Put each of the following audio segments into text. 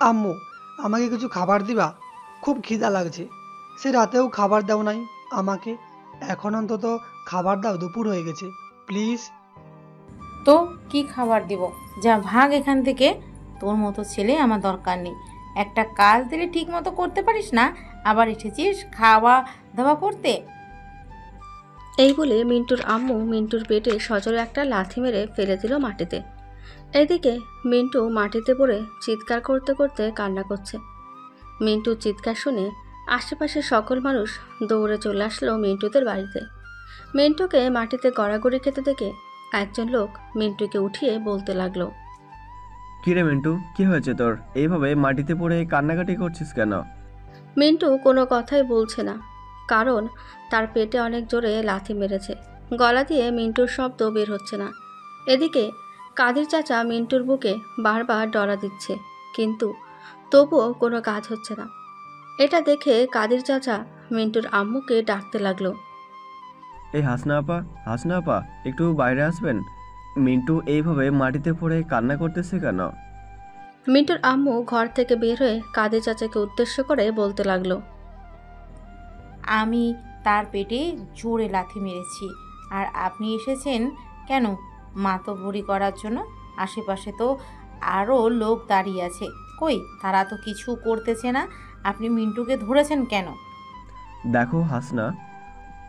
আম্মু, আমাকে কিছু খাবার দিবা? খুব খিদা লাগছে। সে রাতেও খাবার দাও নাই আমাকে। এখন অন্তত খাবার দাও, দুপুর হয়ে গেছে। প্লিজ। তো কি খাবার দিব? যা ভাগ এখান থেকে। তোর মতো ছেলে আমার দরকার নেই। একটা কাজ দিলে ঠিক মতো করতে পারিস না, আবার এসেছিস খাওয়া দাওয়া করতে। এই বলে মিন্টুর আম্মু মিন্টুর পেটে সজোরে একটা লাথি মেরে ফেলে দিল মাটিতে। এদিকে মিন্টু মাটিতে পড়ে চিৎকার করতে করতে কান্না করছে। মিন্টুর চিৎকার শুনে আশেপাশের সকল মানুষ দৌড়ে চলে আসলো মিন্টুদের বাড়িতে। মিন্টুকে মাটিতে গড়াগড়ি খেতে দেখে একজন লোক মিন্টুকে উঠিয়ে বলতে লাগলো। কিরে মিন্টু, কি হয়েছে তোর? এইভাবে মাটিতে পড়ে কান্নাকাটি করছিস কেন? মিন্টু কোনো কথাই বলছে না, কারণ তার পেটে অনেক জোরে লাথি মেরেছে। গলা দিয়ে মিন্টুর শব্দ বের হচ্ছে না। এদিকে কাদের চাচা মিন্টুর বুকে বারবার ডরা দিচ্ছে, কিন্তু তবুও কোনো কাজ হচ্ছে না। এটা দেখে কাদের চাচা মিন্টুর আম্মুকে ডাকতে লাগলো। এই হাসনা আপা, হাসনা আপা, একটু বাইরে আসবেন। মিন্টু এইভাবে মাটিতে পড়ে কান্না করতেছে কেন? মিন্টুর আম্মু ঘর থেকে বের হয়ে কাদের চাচাকে উদ্দেশ্য করে বলতে লাগলো। আমি তার পেটে জোরে লাথি মেরেছি, আর আপনি এসেছেন কেন মাতব্বরি করার জন্য? আশেপাশে তো আরও লোক দাঁড়িয়ে আছে, কই তারা তো কিছু করতেছে না। আপনি মিন্টুকে ধরেছেন কেন? দেখো হাসনা,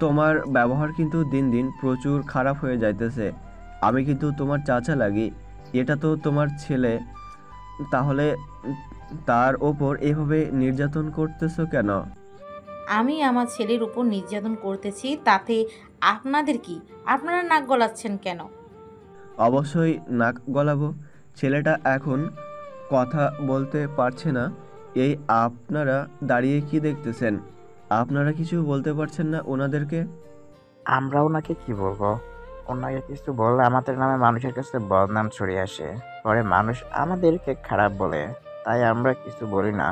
তোমার ব্যবহার কিন্তু দিন দিন প্রচুর খারাপ হয়ে যাইতেছে। আমি কিন্তু তোমার চাচা লাগি। এটা তো তোমার ছেলে। তাহলে তার ওপর এভাবে নির্যাতন করতেছো কেন? আমি আমার ছেলের উপর নির্যাতন করতেছি, তাতে আপনাদের কি? আপনারা নাক গলাচ্ছেন কেন? অবশ্যই নাক গলাবো। ছেলেটা এখন কথা বলতে পারছে না। এই আপনারা দাঁড়িয়ে কি দেখতেছেন? আপনারা কিছু বলতে পারছেন না ওনাদেরকে? আমরা ওনাকে কি বলবো? ওনাকে কিছু বললে আমাদের নামে মানুষের কাছে বদনাম ছড়িয়ে আসে। পরে মানুষ আমাদেরকে খারাপ বলে। তাই আমরা কিছু বলি না।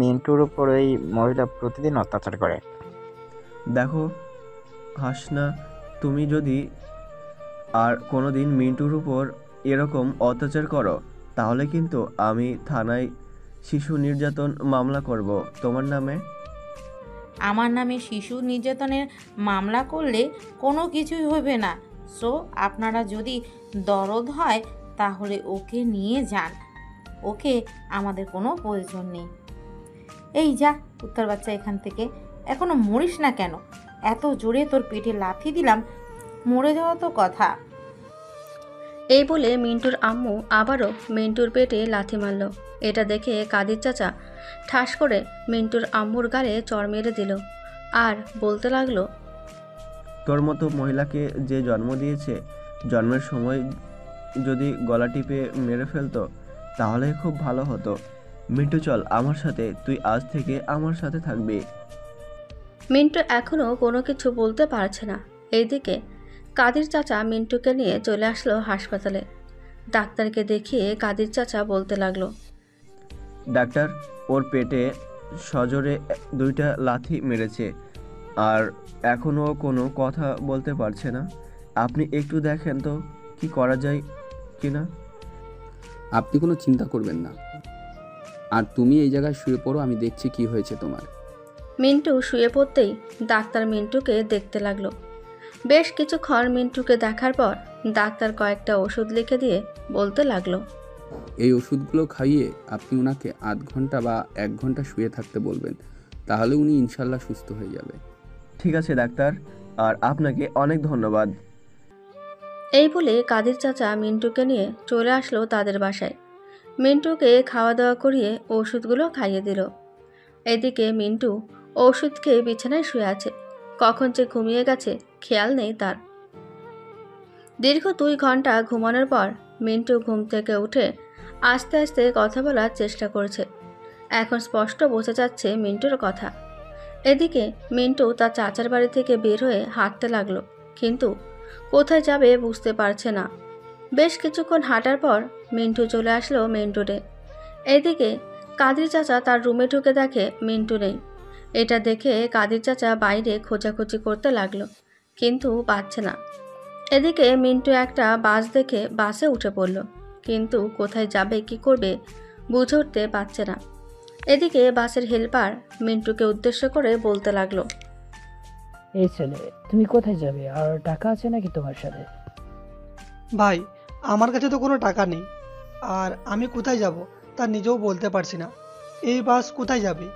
মিন্টুর উপর এই মহিলা প্রতিদিন অত্যাচার করে। দেখো হাসনা, তুমি যদি আর কোনোদিন মিন্টুর উপর এরকম অত্যাচার করো, তাহলে কিন্তু আমি থানায় শিশু নির্যাতন মামলা করব তোমার নামে। আমার নামে শিশু নির্যাতনের মামলা করলে কোনো কিছুই হবে না। সো আপনারা যদি দরদ হয় তাহলে ওকে নিয়ে যান। ওকে আমাদের কোনো প্রয়োজন নেই। এই যা উত্তর বাচ্চা এখান থেকে। এখনো মরিস না কেন? এত জোরে তোর পেটে লাথি দিলাম, মরে যাওয়া তো কথা। এই বলে মিন্টুর আম্মু আবারও মিন্টুর পেটে লাথি মারল। এটা দেখে কাদের চাচা ঠাস করে মিন্টুর আম্মুর গালে চড় মেরে দিল আর বলতে লাগলো। তোর মতো মহিলাকে যে জন্ম দিয়েছে, জন্মের সময় যদি গলা টিপে মেরে ফেলতো তাহলে খুব ভালো হতো। মিন্টু চল আমার সাথে, তুই আজ থেকে আমার সাথে থাকবি। মিন্টু এখনও কোনো কিছু বলতে পারছে না। এইদিকে কাদের চাচা মিন্টুকে নিয়ে চলে আসলো হাসপাতালে। ডাক্তারকে দেখিয়ে কাদের চাচা বলতে লাগলো। ডাক্তার, ওর পেটে সজোরে দুইটা লাথি মেরেছে, আর এখনও কোনো কথা বলতে পারছে না। আপনি একটু দেখেন তো কি করা যায় কিনা। আপনি কোনো চিন্তা করবেন না, আর তুমি এই জায়গায় শুয়ে পড়ো, আমি দেখছি কি হয়েছে তোমার। মিন্টু শুয়ে পড়তেই ডাক্তার মিন্টুকে দেখতে লাগলো। বেশ কিছুক্ষণ মিন্টুকে দেখার পর ডাক্তার কয়েকটা ওষুধ লিখে দিয়ে বলতে লাগলো। এই ওষুধগুলো খাইয়ে আপনি ওনাকে 0.5 ঘন্টা বা 1 ঘন্টা শুয়ে থাকতে বলবেন, তাহলে উনি ইনশাল্লাহ সুস্থ হয়ে যাবে। ঠিক আছে ডাক্তার, আর আপনাকে অনেক ধন্যবাদ। এই বলে কাদের চাচা মিন্টুকে নিয়ে চলে আসলো তাদের বাসায়। মিন্টুকে খাওয়া দাওয়া করিয়ে ওষুধগুলো খাইয়ে দিল। এদিকে মিন্টু ওষুধ খেয়ে বিছানায় শুয়ে আছে। কখন যে ঘুমিয়ে গেছে খেয়াল নেই তার। দীর্ঘ 2 ঘন্টা ঘুমানোর পর মিন্টু ঘুম থেকে উঠে আস্তে আস্তে কথা বলার চেষ্টা করছে। এখন স্পষ্ট বোঝা যাচ্ছে মিন্টুর কথা। এদিকে মিন্টু তার চাচার বাড়ি থেকে বের হয়ে হাঁটতে লাগলো, কিন্তু কোথায় যাবে বুঝতে পারছে না। বেশ কিছুক্ষণ হাঁটার পর মিন্টু চলে আসলো মেন রোডে। এদিকে কাদের চাচা তার রুমে ঢুকে দেখে মিন্টু নেই। এটা দেখে কাদের চাচা বাইরে খোঁজাখুঁজি করতে লাগলো, কিন্তু পাচ্ছে না। এদিকে মিন্টু একটা বাস দেখে বাসে উঠে পড়ল, কিন্তু কোথায় যাবে কি করবে বুঝে উঠতে পারছে না। এদিকে বাসের হেল্পার মিন্টুকে উদ্দেশ্য করে বলতে লাগলো, এই ছেলে, তুমি কোথায় যাবে? আর টাকা আছে নাকি তোমার সাথে? ভাই, আমার কাছে তো কোনো টাকা নেই, আর আমি কোথায় যাব তা নিজেও বলতে পারছি না। এই বাস কোথায় যাবে?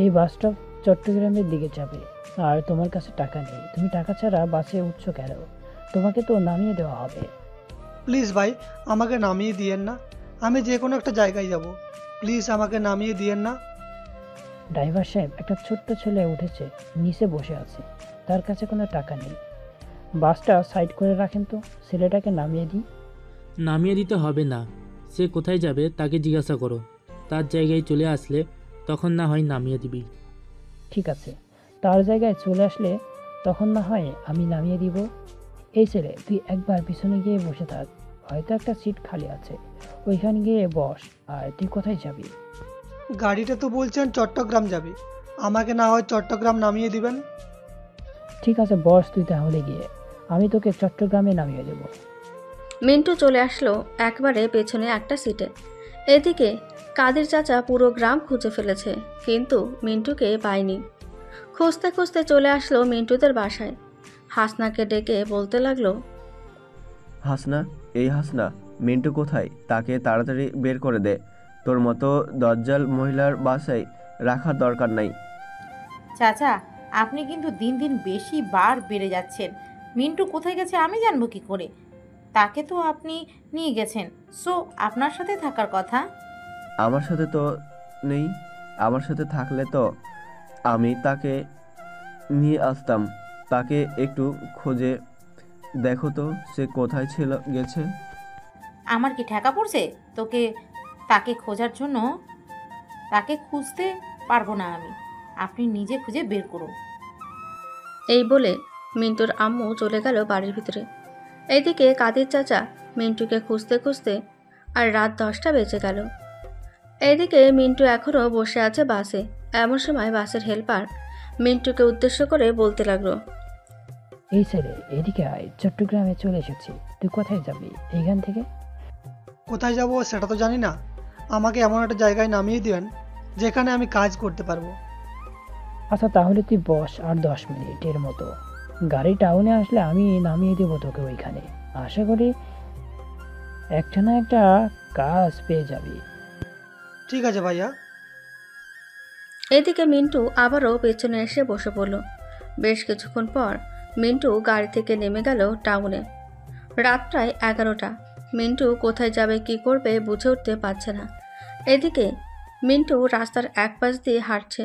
এই বাসটা চট্টগ্রামের দিকে যাবে, আর তোমার কাছে টাকা নেই। তুমি টাকা ছাড়া বাসে উঠছো কেন? তোমাকে তো নামিয়ে দেওয়া হবে। প্লিজ ভাই, আমাকে নামিয়ে দিয়েন না। আমি যে কোনো একটা জায়গায় যাব, প্লিজ আমাকে নামিয়ে দিয়েন না। ড্রাইভার সাহেব, একটা ছোট্ট ছেলে উঠেছে, নিচে বসে আছে, তার কাছে কোনো টাকা নেই। বাসটা সাইড করে রাখেন তো, ছেলেটাকে নামিয়ে দিই। নামিয়ে দিতে হবে না, সে কোথায় যাবে তাকে জিজ্ঞাসা করো। তার জায়গায় চলে আসলে তখন না হয় নামিয়ে দিবি। ঠিক আছে, তার জায়গায় চলে আসলে তখন না হয় আমি নামিয়ে দিব। এই ছেলে, তুই একবার পিছনে গিয়ে বসে থাক, হয়তো একটা সিট খালি আছে, ওইখানে গিয়ে বস। আর তুই কোথায় যাবি? গাড়িটা তো বলছেন চট্টগ্রাম যাবে, আমাকে না হয় চট্টগ্রাম নামিয়ে দিবেন। ঠিক আছে বস, তুই তাহলে গিয়ে, আমি তোকে চট্টগ্রামে নামিয়ে দেব। মিন্টু চলে আসলো একবারে পেছনে একটা সিটে। এদিকে কাদের চাচা পুরো গ্রাম খুঁজে ফেলেছে, কিন্তু মিন্টুকে পায়নি। খুঁজতে খুঁজতে চলে আসলো মিন্টুদের বাসায়। হাসনাকে ডেকে বলতে লাগলো, হাসনা, এই হাসনা, মিন্টু কোথায়? তাকে তাড়াতাড়ি বের করে দে। তোর মতো দজ্জাল মহিলার বাসায় রাখার দরকার নাই। চাচা, আপনি কিন্তু দিন দিন বেশি বার বেড়ে যাচ্ছেন। মিন্টু কোথায় গেছে আমি জানবো কি করে? তাকে তো আপনি নিয়ে গেছেন, সো আপনার সাথে থাকার কথা। আমার সাথে তো নেই। আমার সাথে থাকলে তো আমি তাকে নিয়ে আসতাম। তাকে একটু খুঁজে দেখো তো, সে কোথায় গেছে। আমার কি ঠেকা পড়ছে তোকে তাকে খোঁজার জন্য? তাকে খুঁজতে পারবো না আমি, আপনি নিজে খুঁজে বের করুন। এই বলে মিন্টুর আম্মু চলে গেল বাড়ির ভিতরে। এইদিকে কাদের চাচা মিন্টুকে খুঁজতে খুঁজতে আর রাত 10টা বেজে গেল। এইদিকে মিন্টু এখনও বসে আছে বাসে। এমন সময় বাসের হেল্পার মিন্টুকে উদ্দেশ্য করে বলতে লাগলো, এই ছেলে, এদিকে আয়, চট্টগ্রামে চলে এসেছি। তুই কোথায় যাবি এইখান থেকে? কোথায় যাব সেটা তো জানি না, আমাকে এমন একটা জায়গায় নামিয়ে দিবেন যেখানে আমি কাজ করতে পারবো। আচ্ছা তাহলে তুই বস, আর 10 মিনিটের মতো। গাড়ি টাউনে আসলে আমি নামিয়ে দেবো তোকে ওইখানে। আশা করি একটা না একটা কাজ পেয়ে যাবি। ঠিক আছে ভাইয়া। এদিকে মিন্টু আবারও পেছনে এসে বসে পড়ল। বেশ কিছুক্ষণ পর মিন্টু গাড়ি থেকে নেমে গেল টাউনে। রাত প্রায় 11টা। মিন্টু কোথায় যাবে কি করবে বুঝে উঠতে পারছে না। এদিকে মিন্টু রাস্তার এক পাশ দিয়ে হাঁটছে।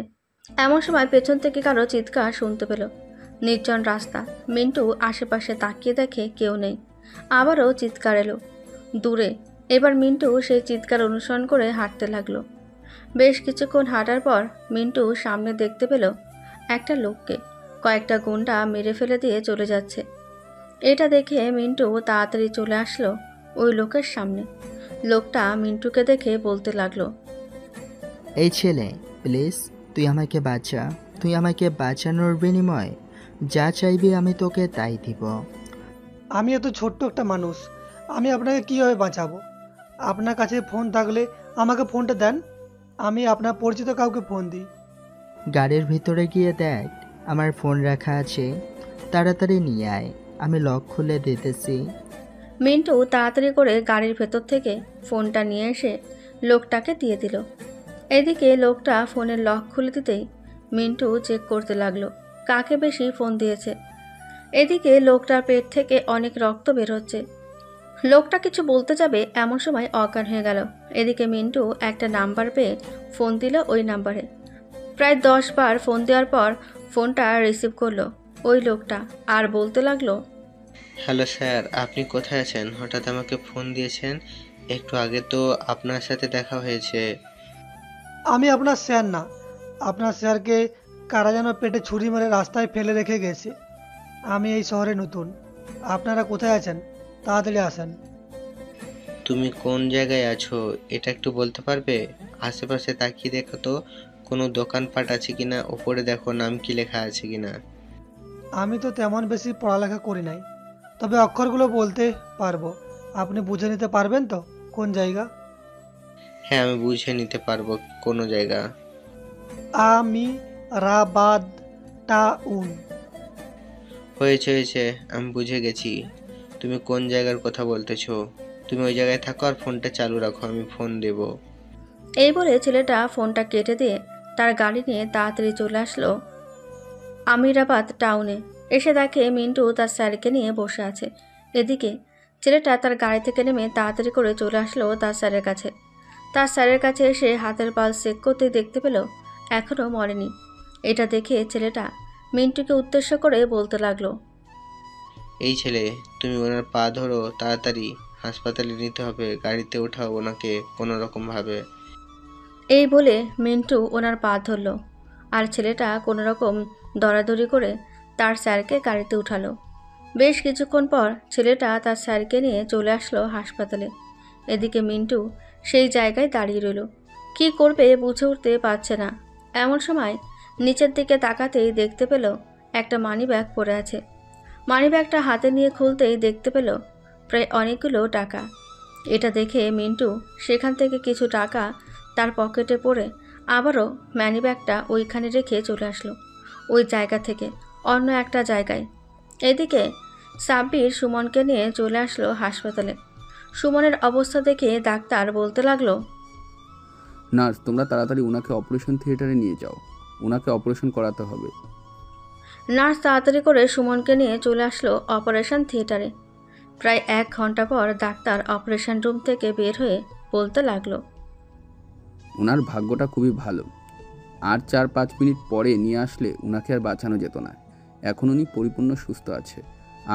এমন সময় পেছন থেকে কারো চিৎকার শুনতে পেল। নির্জন রাস্তা। মিন্টু আশেপাশে তাকিয়ে দেখে কেউ নেই। আবারও চিৎকার এলো দূরে। এবার মিন্টু সেই চিৎকার অনুসরণ করে হাঁটতে লাগলো। বেশ কিছুক্ষণ হাঁটার পর মিন্টু সামনে দেখতে পেল একটা লোককে কয়েকটা গুন্ডা মেরে ফেলে দিয়ে চলে যাচ্ছে। এটা দেখে মিন্টু তাড়াতাড়ি চলে আসলো ওই লোকের সামনে। লোকটা মিন্টুকে দেখে বলতে লাগলো, এই ছেলে, প্লিজ তুই আমাকে বাঁচা। তুই আমাকে বাঁচানোর বিনিময়ে যা চাইবি আমি তোকে তাই দিব। আমি এত ছোট্ট একটা মানুষ, আমি আপনাকে কীভাবে বাঁচাবো? আপনার কাছে ফোন থাকলে আমাকে ফোনটা দেন, আমি আপনার পরিচিত কাউকে ফোন দিই। গাড়ির ভিতরে গিয়ে দেখ, আমার ফোন রাখা আছে, তাড়াতাড়ি নিয়ে আয়, আমি লক খুলে দিতেছি। মিন্টু তাড়াতাড়ি করে গাড়ির ভেতর থেকে ফোনটা নিয়ে এসে লোকটাকে দিয়ে দিল। এদিকে লোকটা ফোনের লক খুলে দিতেই মিন্টু চেক করতে লাগলো কাকে বেশি ফোন দিয়েছে। এদিকে লোকটার পেট থেকে অনেক রক্ত বের হচ্ছে। লোকটা কিছু বলতে যাবে এমন সময় অজ্ঞান হয়ে গেল। এদিকে মিন্টু একটা নাম্বার পেয়ে ফোন দিল ওই নাম্বারে। প্রায় 10 বার ফোন দেওয়ার পর ফোনটা রিসিভ করলো ওই লোকটা আর বলতে লাগলো, হ্যালো স্যার, আপনি কোথায় আছেন? হঠাৎ আমাকে ফোন দিয়েছেন? একটু আগে তো আপনার সাথে দেখা হয়েছে। আমি আপনার স্যার না, আপনার স্যারকে কারা যেন পেটে ছুরি মেরে রাস্তায় ফেলে রেখে গেছে। আমি এই শহরে নতুন, আপনারা কোথায় আছেন? তাড়াতাড়ি আসেন। তুমি কোন জায়গায় আছো এটা একটু বলতে পারবে? আশেপাশে তাকিয়ে দেখো তো কোনো দোকানপাট আছে কিনা, ওপরে দেখো নাম কি লেখা আছে কিনা। আমি তো তেমন বেশি পড়ালেখা করি নাই, তবে অক্ষরগুলো বলতে পারবো। আপনি বুঝে নিতে পারবেন তো কোন জায়গা? হ্যাঁ, আমি বুঝে নিতে পারবো কোনো জায়গা। আমি রাবাদ টাউন। হয়েছে হয়েছে, আমি বুঝে গেছি তুমি কোন জায়গার কথা বলতেছো। তুমি ওই জায়গায় থাকো আর ফোনটা চালু রাখো, আমি ফোন দেব। এই বলে ছেলেটা ফোনটা কেটে দিয়ে তার গাড়ি নিয়ে তাড়াতাড়ি চলে আসলো আমিরাবাদ টাউনে। এসে দেখে মিন্টু তার স্যারকে নিয়ে বসে আছে। এদিকে ছেলেটা তার গাড়ি থেকে নেমে তাড়াতাড়ি করে চলে আসলো তার স্যারের কাছে। তার স্যারের কাছে এসে হাতের পালস চেক করতে দেখতে পেল এখনও মরেনি। এটা দেখে ছেলেটা মিন্টুকে উদ্দেশ্য করে বলতে লাগলো, এই ছেলে, তুমি ওনার পা ধরো, তাড়াতাড়ি হাসপাতালে নিতে হবে, গাড়িতে ওঠাও ওনাকে কোনো রকম ভাবে। এই বলে মিন্টু ওনার পা ধরল আর ছেলেটা কোনো রকম দরাদরি করে তার স্যারকে গাড়িতে উঠালো। বেশ কিছুক্ষণ পর ছেলেটা তার স্যারকে নিয়ে চলে আসলো হাসপাতালে। এদিকে মিন্টু সেই জায়গায় দাঁড়িয়ে রইল, কী করবে বুঝে উঠতে পারছে না। এমন সময় নিচের দিকে তাকাতেই দেখতে পেল একটা মানিব্যাগ পড়ে আছে। মানিব্যাগটা হাতে নিয়ে খুলতেই দেখতে পেল প্রায় অনেকগুলো টাকা। এটা দেখে মিন্টু সেখান থেকে কিছু টাকা তার পকেটে পড়ে আবারও মানিব্যাগটা ওইখানে রেখে চলে আসলো ওই জায়গা থেকে অন্য একটা জায়গায়। এদিকে সাব্বির সুমনকে নিয়ে চলে আসলো হাসপাতালে। সুমনের অবস্থা দেখে ডাক্তার বলতে লাগলো, নার্স, তোমরা তাড়াতাড়ি ওনাকে অপারেশন থিয়েটারে নিয়ে যাও, ওনাকে অপারেশন করাতে হবে। নার্স তাড়াতাড়ি করে সুমনকে নিয়ে চলে আসলো অপারেশন থিয়েটারে। প্রায় 1 ঘন্টা পর ডাক্তার অপারেশন রুম থেকে বের হয়ে বলতে লাগলো, ওনার ভাগ্যটা খুবই ভালো, আর 4-5 মিনিট পরে নিয়ে আসলে ওনাকে আর বাঁচানো যেত না। এখন উনি পরিপূর্ণ সুস্থ আছে,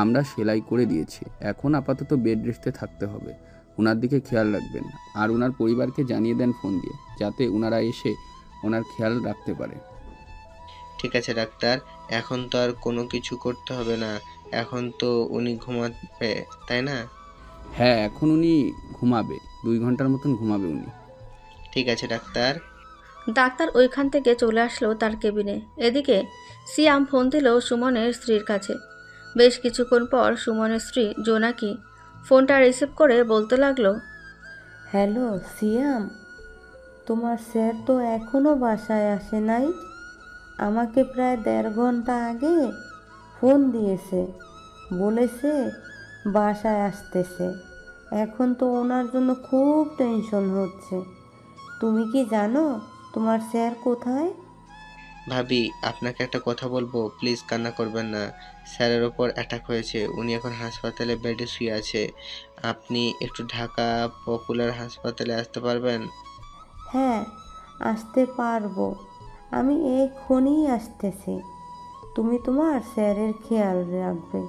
আমরা সেলাই করে দিয়েছি। এখন আপাতত বেড রেস্টে থাকতে হবে। ওনার দিকে খেয়াল রাখবেন, আর ওনার পরিবারকে জানিয়ে দেন ফোন দিয়ে, যাতে ওনারা এসে ওনার খেয়াল রাখতে পারে। ঠিক আছে ডাক্তার, এখন তো আর কোনো কিছু করতে হবে না, এখন তো উনি ঘুমাবে, তাই না? হ্যাঁ, এখন উনি ঘুমাবে, 2 ঘন্টার মতন ঘুমাবে উনি। ঠিক আছে ডাক্তার। ডাক্তার ওইখান থেকে চলে আসলো তার কেবিনে। এদিকে সিয়াম ফোন দিল সুমনের স্ত্রীর কাছে। বেশ কিছুক্ষণ পর সুমনের স্ত্রী জোনাকি ফোনটা রিসিভ করে বলতে লাগলো, হ্যালো সিয়াম, তোমার স্যার তো এখনও বাসায় আসে নাই। আমাকে প্রায় 1.5 ঘন্টা আগে ফোন দিয়েছে, বলেছে বাসায় আসতেছে। এখন তো ওনার জন্য খুব টেনশন হচ্ছে। তুমি কি জানো তোমার স্যার কোথায়? ভাবি, আপনাকে একটা কথা বলবো, প্লিজ কান্না করবেন না। স্যারের ওপর অ্যাটাক হয়েছে, উনি এখন হাসপাতালে বেডে শুয়ে আছে। আপনি একটু ঢাকা পপুলার হাসপাতালে আসতে পারবেন? হ্যাঁ, আসতে পারবো। আমি এক্ষুনি আসতেছি। তুমি তোমার স্যারের খেয়াল রাখবে।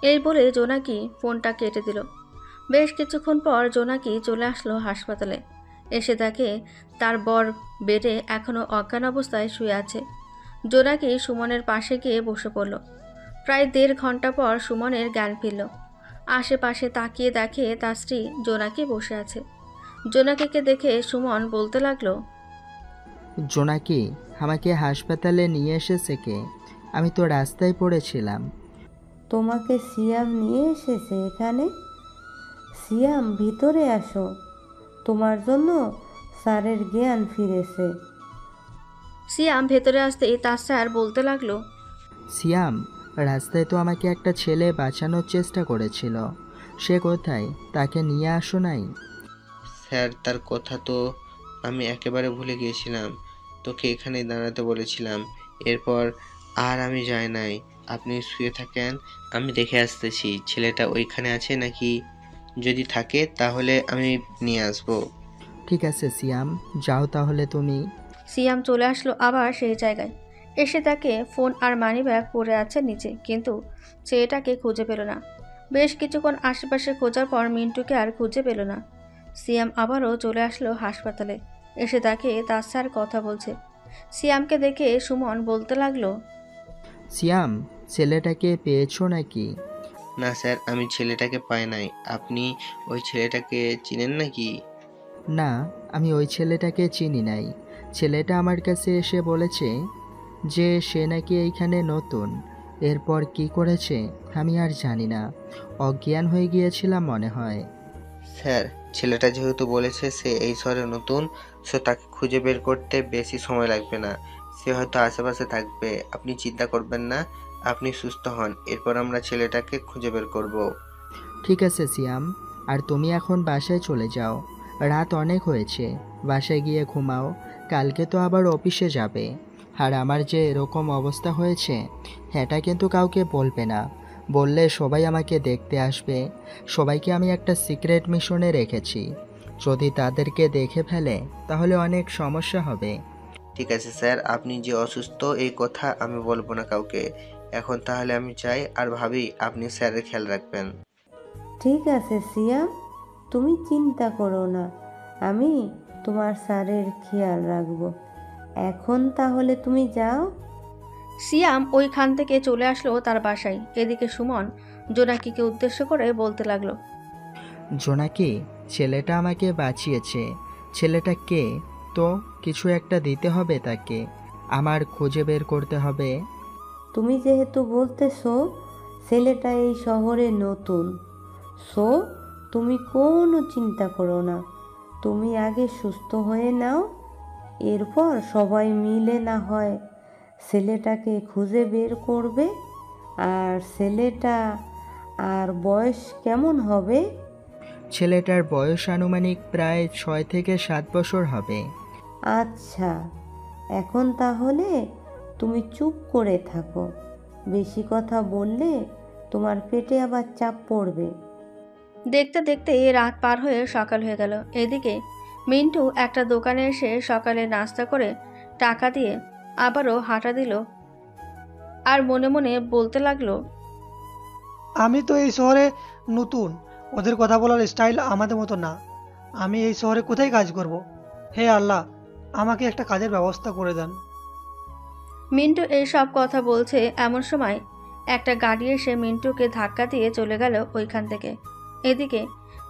এই বলে জোনাকি ফোনটা কেটে দিল। বেশ কিছুক্ষণ পর জোনাকি চলে আসলো হাসপাতালে। এসে দেখে তার বর বেডে এখনও অজ্ঞান অবস্থায় শুয়ে আছে। জোনাকি সুমনের পাশে গিয়ে বসে পড়ল। প্রায় 1.5 ঘন্টা পর সুমনের জ্ঞান ফিরল। আশেপাশে তাকিয়ে দেখে তার স্ত্রী জোনাকি বসে আছে। জোনাকিকে দেখে সুমন বলতে লাগলো, জোনাকি, আমাকে হাসপাতালে নিয়ে এসেছে কে? আমি তো রাস্তায় পড়েছিলাম। তোমাকে সিয়াম নিয়ে এসেছে এখানে। সিয়াম, ভিতরে আসো। তোমার জন্য স্যারের জ্ঞান ফিরেছে। সিয়াম ভেতরে আসতেই তার স্যার বলতে লাগলো, সিয়াম, রাস্তায় তো আমাকে একটা ছেলে বাঁচানোর চেষ্টা করেছিল। সে কোথায়? তাকে নিয়ে আসো নাই? স্যার, তার কথা তো আমি একেবারে ভুলে গিয়েছিলাম। তোকে এখানেই দাঁড়াতে বলেছিলাম। এরপর আর আমি যাই নাই। আপনি শুয়ে থাকেন, আমি দেখে আসতেছি ছেলেটা ওইখানে আছে নাকি। যদি থাকে তাহলে আমি নিয়ে আসবো। ঠিক আছে সিয়াম, যাও তাহলে তুমি। সিয়াম চলে আসলো আবার সেই জায়গায়। এসে তাকে ফোন আর মানিব্যাগ পড়ে আছে নিচে, কিন্তু সে এটাকে খুঁজে পেল না। বেশ কিছুক্ষণ আশেপাশে খোঁজার পর মিন্টুকে আর খুঁজে পেল না। সিয়াম আবারও চলে আসলো হাসপাতালে। এসে দেখে তার স্যার কথা বলছে। সিয়ামকে দেখে সুমন বলতে লাগলো, সিয়াম, ছেলেটাকে পেয়েছো নাকি? না স্যার, আমি ছেলেটাকে পাই নাই। আপনি ওই ছেলেটাকে চিনেন নাকি? না, আমি ওই ছেলেটাকে চিনি নাই। ছেলেটা আমার কাছে এসে বলেছে যে সে নাকি এইখানে নতুন, এরপর কি করেছে আমি আর জানি না, অজ্ঞান হয়ে গিয়েছিলাম মনে হয়। স্যার, ছেলেটা যেহেতু বলেছে সে এই শহরে নতুন, সো তাকে খুঁজে বের করতে বেশি সময় লাগবে না। সে হয়তো আশেপাশে থাকবে, আপনি চিন্তা করবেন না। আপনি সুস্থ হন, এরপর আমরা ছেলেটাকে খুঁজে বের করব। ঠিক আছে সিয়াম, আর তুমি এখন বাসায় চলে যাও, রাত অনেক হয়েছে, বাসায় গিয়ে ঘুমাও, কালকে তো আবার অফিসে যাবে। আর আমার যে এরকম অবস্থা হয়েছে এটা কিন্তু কাউকে বলবে না, বললে সবাই আমাকে দেখতে আসবে। সবাইকে আমি একটা সিক্রেট মিশনে রেখেছি, যদি তাদেরকে দেখে ফেলে তাহলে অনেক সমস্যা হবে। ঠিক আছে স্যার, আপনি যে অসুস্থ এই কথা আমি বলবো না কাউকে। এখন তাহলে আমি চাই, আর ভাবি আপনি স্যারের খেয়াল রাখবেন। ঠিক আছে সিয়াম, তুমি চিন্তা করো না, আমি তোমার স্যারের খেয়াল রাখবো। এখন তাহলে তুমি যাও। সিয়াম ওইখান থেকে চলে আসলো তার বাসায়। এদিকে সুমন জোনাকিকে উদ্দেশ্য করে বলতে লাগলো, জোনাকি, ছেলেটা আমাকে বাঁচিয়েছে, ছেলেটা কে? তো কিছু একটা দিতে হবে তাকে, আমার খুঁজে বের করতে হবে। তুমি যেহেতু বলতেছো ছেলেটা এই শহরে নতুন, সো তুমি কোনো চিন্তা করো না, তুমি আগে সুস্থ হয়ে নাও, এরপর সবাই মিলে না হয় ছেলেটাকে খুঁজে বের করবে। আর ছেলেটা আর বয়স কেমন হবে? ছেলেটার বয়স আনুমানিক প্রায় 6 থেকে 7 বছর হবে। আচ্ছা, এখন তাহলে তুমি চুপ করে থাকো, বেশি কথা বললে তোমার পেটে আবার চাপ পড়বে। দেখতে দেখতে রাত পার হয়ে সকাল হয়ে গেল। এদিকে মিন্টু একটা দোকানে এসে সকালে নাস্তা করে টাকা দিয়ে আবারও হাঁটা দিল আর মনে মনে বলতে লাগলো, আমি তো এই শহরে নতুন, ওদের কথা বলার স্টাইল আমাদের মতো না। আমি এই শহরে কোথায় কাজ করব? হে আল্লাহ, আমাকে একটা কাজের ব্যবস্থা করে দেন। মিন্টু এইসব কথা বলছে এমন সময় একটা গাড়ি এসে মিন্টুকে ধাক্কা দিয়ে চলে গেল ওইখান থেকে। এদিকে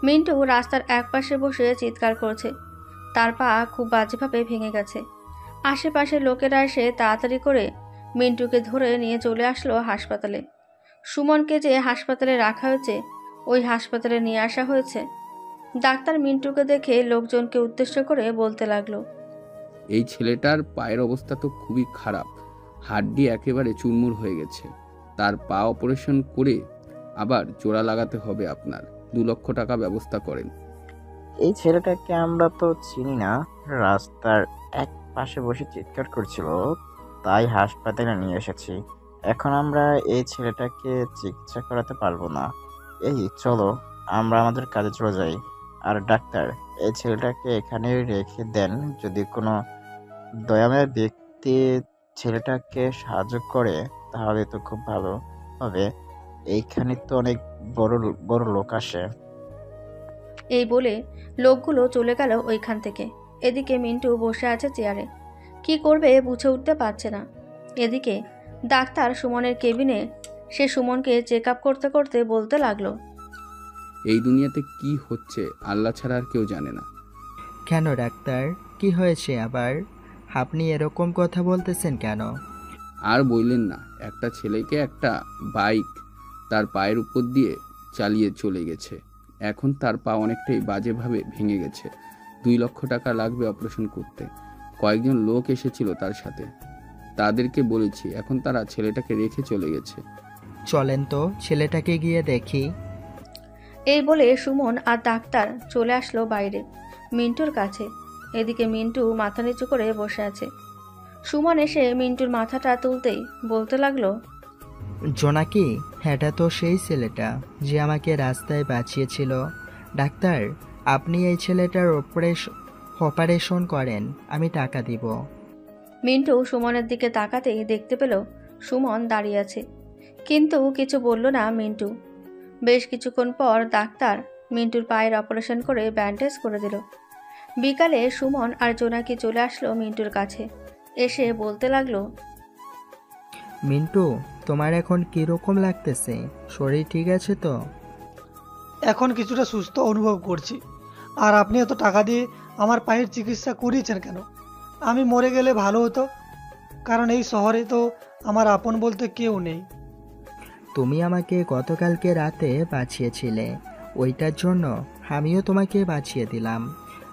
মিন্টু রাস্তার একপাশে বসে চিৎকার করছে, তার পা খুব বাজেভাবে ভেঙে গেছে। আশেপাশের লোকেরা এসে তাড়াতাড়ি করে মিন্টুকে ধরে নিয়ে চলে আসলো হাসপাতালে। সুমনকে যে হাসপাতালে রাখা হয়েছে ওই হাসপাতালে নিয়ে আসা হয়েছে। ডাক্তার মিন্টুকে দেখে লোকজনকে উদ্দেশ্য করে বলতে লাগলো, এই ছেলেটার পায়ের অবস্থা তো খুবই খারাপ, হাড্ডি একেবারে চুরমুর হয়ে গেছে। তার পা অপারেশন করে আবার জোড়া লাগাতে হবে আপনার। 2 লক্ষ টাকা ব্যবস্থা করেন। এই ছেলেটাকে আমরা তো চিনি না, রাস্তার এক পাশে বসে চিৎকার করছিল, তাই হাসপাতালে নিয়ে এসেছি। এখন আমরা এই ছেলেটাকে চিকিৎসা করাতে পারবো না। এই চলো, আমরা আমাদের কাজে চলে যাই। আর ডাক্তার, এই ছেলেটাকে এখানে রেখে দেন, যদি কোনো দয়াময় ব্যক্তি ছেলেটাকে সাহায্য করে তাহলে তো খুব ভালো হবে। এইখানে তো অনেক বড় বড় লোক আসে। এই বলে লোকগুলো চলে গেল ওইখান থেকে। এদিকে মিন্টু বসে আছে চেয়ারে, কি করবে বুঝে উঠতে পারছে না। এদিকে ডাক্তার সুমনের কেবিনে সে সুমনকে চেক আপ করতে করতে বলতে লাগলো, এই দুনিয়াতে কি হচ্ছে আল্লাহ ছাড়া আর কেউ জানে না। কেন ডাক্তার, কি হয়েছে আবার? আপনি এরকম কথা বলতেছেন কেন? আর বললেন না, একটা ছেলেকে একটা বাইক তার পায়ের উপর দিয়ে চালিয়ে চলে গেছে। এখন তার পা অনেকটাই বাজেভাবে ভেঙে গেছে। 2 লক্ষ টাকা লাগবে অপারেশন করতে। কয়েকজন লোক এসেছিল তার সাথে, তাদেরকে বলেছি, এখন তারা ছেলেটাকে রেখে চলে গেছে। চলেন তো ছেলেটাকে গিয়ে দেখি। এই বলে সুমন আর ডাক্তার চলে আসলো বাইরে মিন্টুর কাছে। এদিকে মিন্টু মাথা নিচু করে বসে আছে। সুমন এসে মিন্টুর মাথাটা তুলতেই বলতে লাগলো, জোনাকি, এটা তো সেই ছেলেটা যে আমাকে রাস্তায় বাঁচিয়েছিল। ডাক্তার, আপনি এই ছেলেটার অপারেশন করেন, আমি টাকা দিব। মিন্টু সুমনের দিকে তাকাতেই দেখতে পেল সুমন দাঁড়িয়ে আছে, কিন্তু কিছু বলল না মিন্টু। বেশ কিছুক্ষণ পর ডাক্তার মিন্টুর পায়ের অপারেশন করে ব্যান্ডেজ করে দিল। বিকালে সুমন আর জোনাকি চলে আসলো মিন্টুর কাছে, এসে বলতে লাগলো, মিন্টু, তোমার এখন কিরকম লাগতেছে? শরীর ঠিক আছে তো? এখন কিছুটা সুস্থ অনুভব করছি। আর আপনি এত টাকা দিয়ে আমার পায়ের চিকিৎসা করিয়েছেন কেন? আমি মরে গেলে ভালো হতো, কারণ এই শহরে তো আমার আপন বলতে কেউ নেই। তুমি আমাকে গতকালকে রাতে বাঁচিয়েছিলে, ওইটার জন্য আমিও তোমাকে বাঁচিয়ে দিলাম।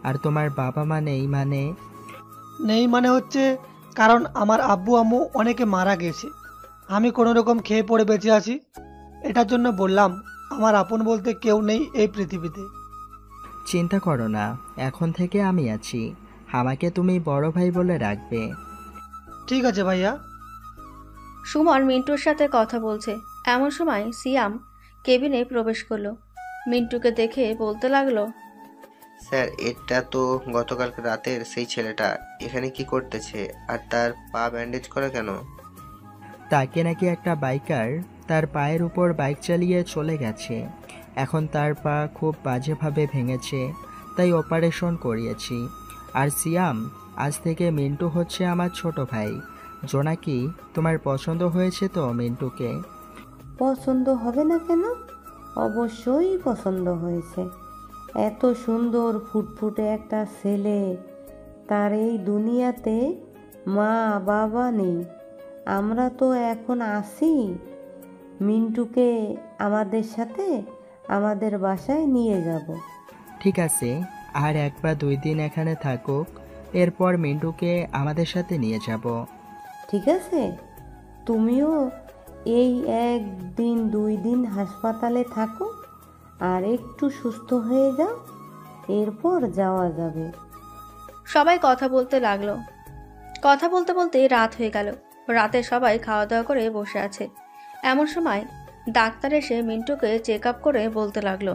আর তোমার বাবা মা নেই নেই হচ্ছে কারণ আমার আব্বু আম্মু অনেকে মারা গেছে, আমি কোনো রকম খেয়ে পড়ে বেঁচে আছি। এটার জন্য বললাম আমার আপন বলতে কেউ নেই এই পৃথিবীতে। চিন্তা করো না, এখন থেকে আমি আছি, আমাকে তুমি বড় ভাই বলে রাখবে। ঠিক আছে ভাইয়া। সুমন মিন্টুর সাথে কথা বলছে এমন সময় সিয়াম কেবিনে প্রবেশ করলো। মিন্টুকে দেখে বলতে লাগলো, স্যার এটা তো গতকালকে রাতের সেই ছেলেটা, এখানে কি করতেছে আর তার পা ব্যান্ডেজ করা কেন? তাকে নাকি একটা বাইকার তার পায়ের উপর বাইক চালিয়ে চলে গেছে, এখন তার পা খুব বাজেভাবে ভেঙেছে, তাই অপারেশন করিয়েছি। আর সিয়াম, আজ থেকে মিন্টু হচ্ছে আমার ছোট ভাই। জোনাকি, তোমার পছন্দ হয়েছে তো মিন্টুকে? পছন্দ হবে না কেন? অবশ্যই পছন্দ হয়েছে। এত সুন্দর ফুটফুটে একটা ছেলে, তার এই দুনিয়াতে মা বাবা নেই, আমরা তো এখন আছি। মিন্টুকে আমাদের সাথে আমাদের বাসায় নিয়ে যাব। ঠিক আছে, আর 1 বা 2 দিন এখানে থাকুক, এরপর মিন্টুকে আমাদের সাথে নিয়ে যাব। ঠিক আছে, তুমিও এই 1 দিন 2 দিন হাসপাতালে থাকো আর একটু সুস্থ হয়ে যাও, এরপর যাওয়া যাবে। সবাই কথা বলতে লাগলো। কথা বলতে বলতে রাত হয়ে গেল। রাতে সবাই খাওয়া দাওয়া করে বসে আছে এমন সময় ডাক্তার এসে মিন্টুকে চেক আপ করে বলতে লাগলো,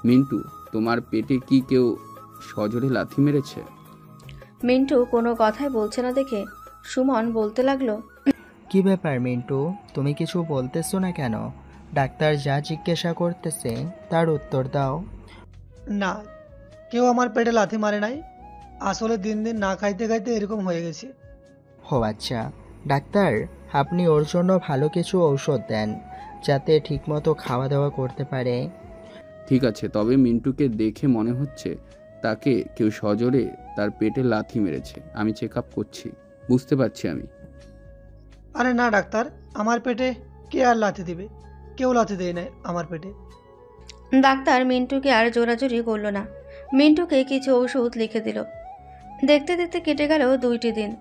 মিন্টু, তোমার পেটে কি কেউ সজোরে লাথি মেরেছে? মিন্টু কোনো কথাই বলছে না দেখে সুমন বলতে লাগলো, কি ব্যাপার মিন্টু, তুমি কিছু বলতেছো না কেন? ডাক্তার যা জিজ্ঞাসা করতেছে তার উত্তর দাও। না, কেউ আমার পেটে লাথি মারে নাই, আসলে দিন দিন না খাইতে খাইতে এরকম হয়ে গেছে। ও আচ্ছা, ডাক্তার আপনি ওর জন্য ভালো কিছু ঔষধ দেন, যাতে ঠিকমতো খাওয়া দাওয়া করতে পারে। ঠিক আছে, তবে মিন্টুকে দেখে মনে হচ্ছে তাকে কেউ সজোরে তার পেটে লাথি মেরেছে। আমি চেক আপ করছি, বুঝতে পারছি আমি। আরে না ডাক্তার, আমার পেটে কে আর লাথি দিবে? কেউ লাথি দেয় নাই আমার পেটে। ডাক্তার মিন্টুকে আর জোরাজুরি করলো না, মিন্টুকে কিছু ওষুধ লিখে দিল। দেখতে দেখতে কেটে গেল 2টি দিন।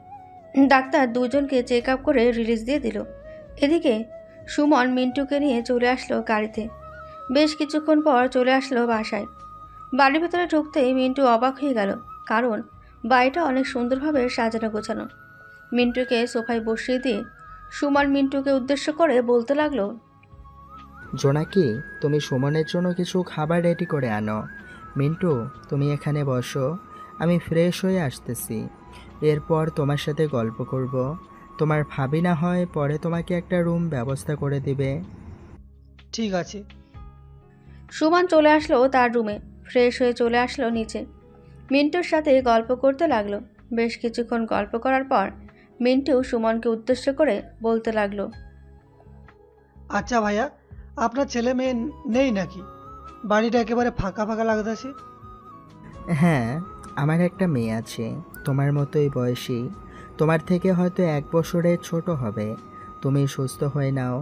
ডাক্তার দুজনকে চেক আপ করে রিলিজ দিয়ে দিল। এদিকে সুমন মিন্টুকে নিয়ে চলে আসলো গাড়িতে। বেশ কিছুক্ষণ পর চলে আসলো বাসায়। বাড়ির ভেতরে ঢুকতেই মিন্টু অবাক হয়ে গেল, কারণ বাড়িটা অনেক সুন্দরভাবে সাজানো গোছানো। মিন্টুকে সোফায় বসিয়ে দিয়ে সুমন মিন্টুকে উদ্দেশ্য করে বলতে লাগলো, জোনাকি, তুমি সুমনের জন্য কিছু খাবার রেডি করে আনো। মিন্টু, তুমি এখানে বসো, আমি ফ্রেশ হয়ে আসতেছি, এরপর তোমার সাথে গল্প করব। তোমার ভাবি না হয় পরে তোমাকে একটা রুম ব্যবস্থা করে দিবে। ঠিক আছে। সুমন চলে আসলো তার রুমে, ফ্রেশ হয়ে চলে আসলো নিচে। মিন্টুর সাথে গল্প করতে লাগলো। বেশ কিছুক্ষণ গল্প করার পর মিন্টু সুমনকে উদ্দেশ্য করে বলতে লাগলো, আচ্ছা ভাইয়া, আপনার ছেলে মেয়ে নেই নাকি? বাড়িটা একেবারে ফাঁকা ফাঁকা লাগতেছে। হ্যাঁ, আমার একটা মেয়ে আছে, তোমার মতোই বয়সী, তোমার থেকে হয়তো 1 বছরের ছোট হবে। তুমি সুস্থ হয়ে নাও,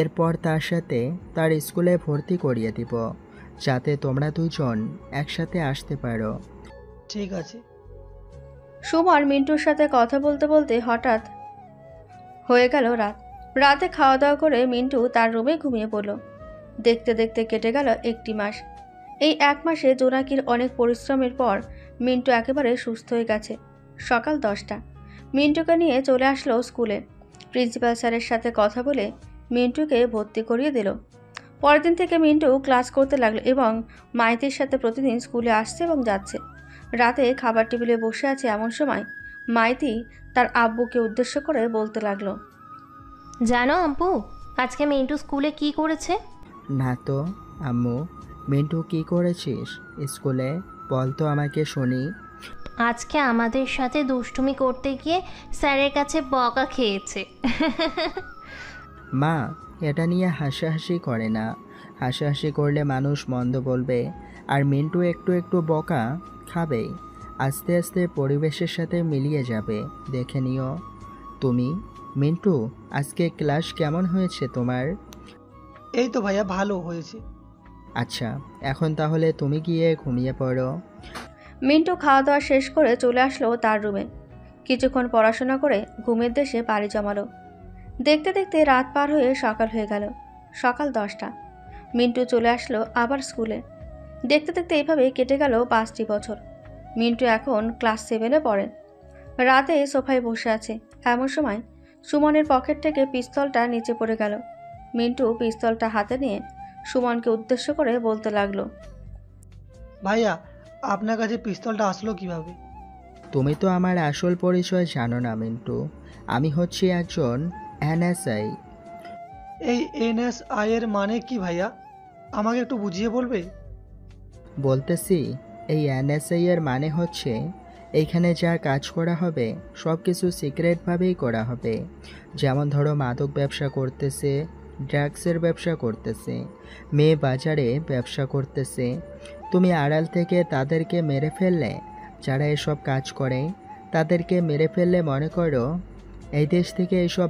এরপর তার সাথে তার স্কুলে ভর্তি করিয়ে দিব, যাতে তোমরা দুজন একসাথে আসতে পারো। ঠিক আছে। সুমন মিন্টুর সাথে কথা বলতে বলতে হঠাৎ হয়ে গেল রাত। রাতে খাওয়া দাওয়া করে মিন্টু তার রুমে ঘুমিয়ে পড়ল। দেখতে দেখতে কেটে গেল 1টি মাস। এই 1 মাসে জোনাকির অনেক পরিশ্রমের পর মিন্টু একেবারে সুস্থ হয়ে গেছে। সকাল 10টা। মিন্টুকে নিয়ে চলে আসলো স্কুলে। প্রিন্সিপাল স্যারের সাথে কথা বলে মিন্টুকে ভর্তি করিয়ে দিল। পরের দিন থেকে মিন্টু ক্লাস করতে লাগলো এবং মাইতির সাথে প্রতিদিন স্কুলে আসছে এবং যাচ্ছে। রাতে খাবার টেবিলে বসে আছে এমন সময় মাইতি তার আব্বুকে উদ্দেশ্য করে বলতে লাগলো, জানো আব্বু, আজকে মিন্টু স্কুলে কি করেছে? না তো আম্মু, মিন্টু কি করেছিস স্কুলে, বল তো আমাকে শুনি। আজকে আমাদের সাথে দুষ্টুমি করতে গিয়ে স্যারের কাছে বকা খেয়েছে। মা, এটা নিয়ে হাসাহাসি করে না, হাসাহাসি করলে মানুষ মন্দ বলবে, আর মিন্টু একটু একটু বকা খাবেই, আস্তে আস্তে পরিবেশের সাথে মিলিয়ে যাবে, দেখে নিও। তুমি মিন্টু, আজকে ক্লাস কেমন হয়েছে তোমার? এই তো ভাইয়া, ভালো হয়েছে। আচ্ছা, এখন তাহলে তুমি গিয়ে ঘুমিয়ে পড়ো। মিন্টু খাওয়া দাওয়া শেষ করে চলে আসলো তার রুমে। কিছুক্ষণ পড়াশোনা করে ঘুমের দেশে পাড়ি জমালো। দেখতে দেখতে রাত পার হয়ে সকাল হয়ে গেল। সকাল 10টা। মিন্টু চলে আসলো আবার স্কুলে। দেখতে দেখতে এইভাবে কেটে গেল 5টি বছর। মিন্টু এখন ক্লাস 7-এ পড়ে। রাতে সোফায় বসে আছে। এমন সময় সুমনের পকেট থেকে পিস্তলটা নিচে পড়ে গেল। মিন্টু পিস্তলটা হাতে নিয়ে সুমনকে উদ্দেশ্য করে বলতে লাগলো, ভাইয়া, আপনার কাছে পিস্তলটা আসলো কিভাবে? তুমি তো আমার আসল পরিচয় জানো না মিন্টু। আমি হচ্ছি একজন এনএসআই। এই NSI এর মানে কি ভাইয়া? আমাকে একটু বুঝিয়ে বলবে? বলতেছি, এই এনএসআই এর মানে হচ্ছে এইখানে যা কাজ করা হবে সব কিছু সিক্রেটভাবেই করা হবে। যেমন ধরো, মাদক ব্যবসা করতেছে, ড্রাগসের ব্যবসা করতেছে, মেয়ে বাজারে ব্যবসা করতেছে, তুমি আড়াল থেকে তাদেরকে মেরে ফেললে। যারা এসব কাজ করে তাদেরকে মেরে ফেললে মনে করো এই দেশ থেকে এইসব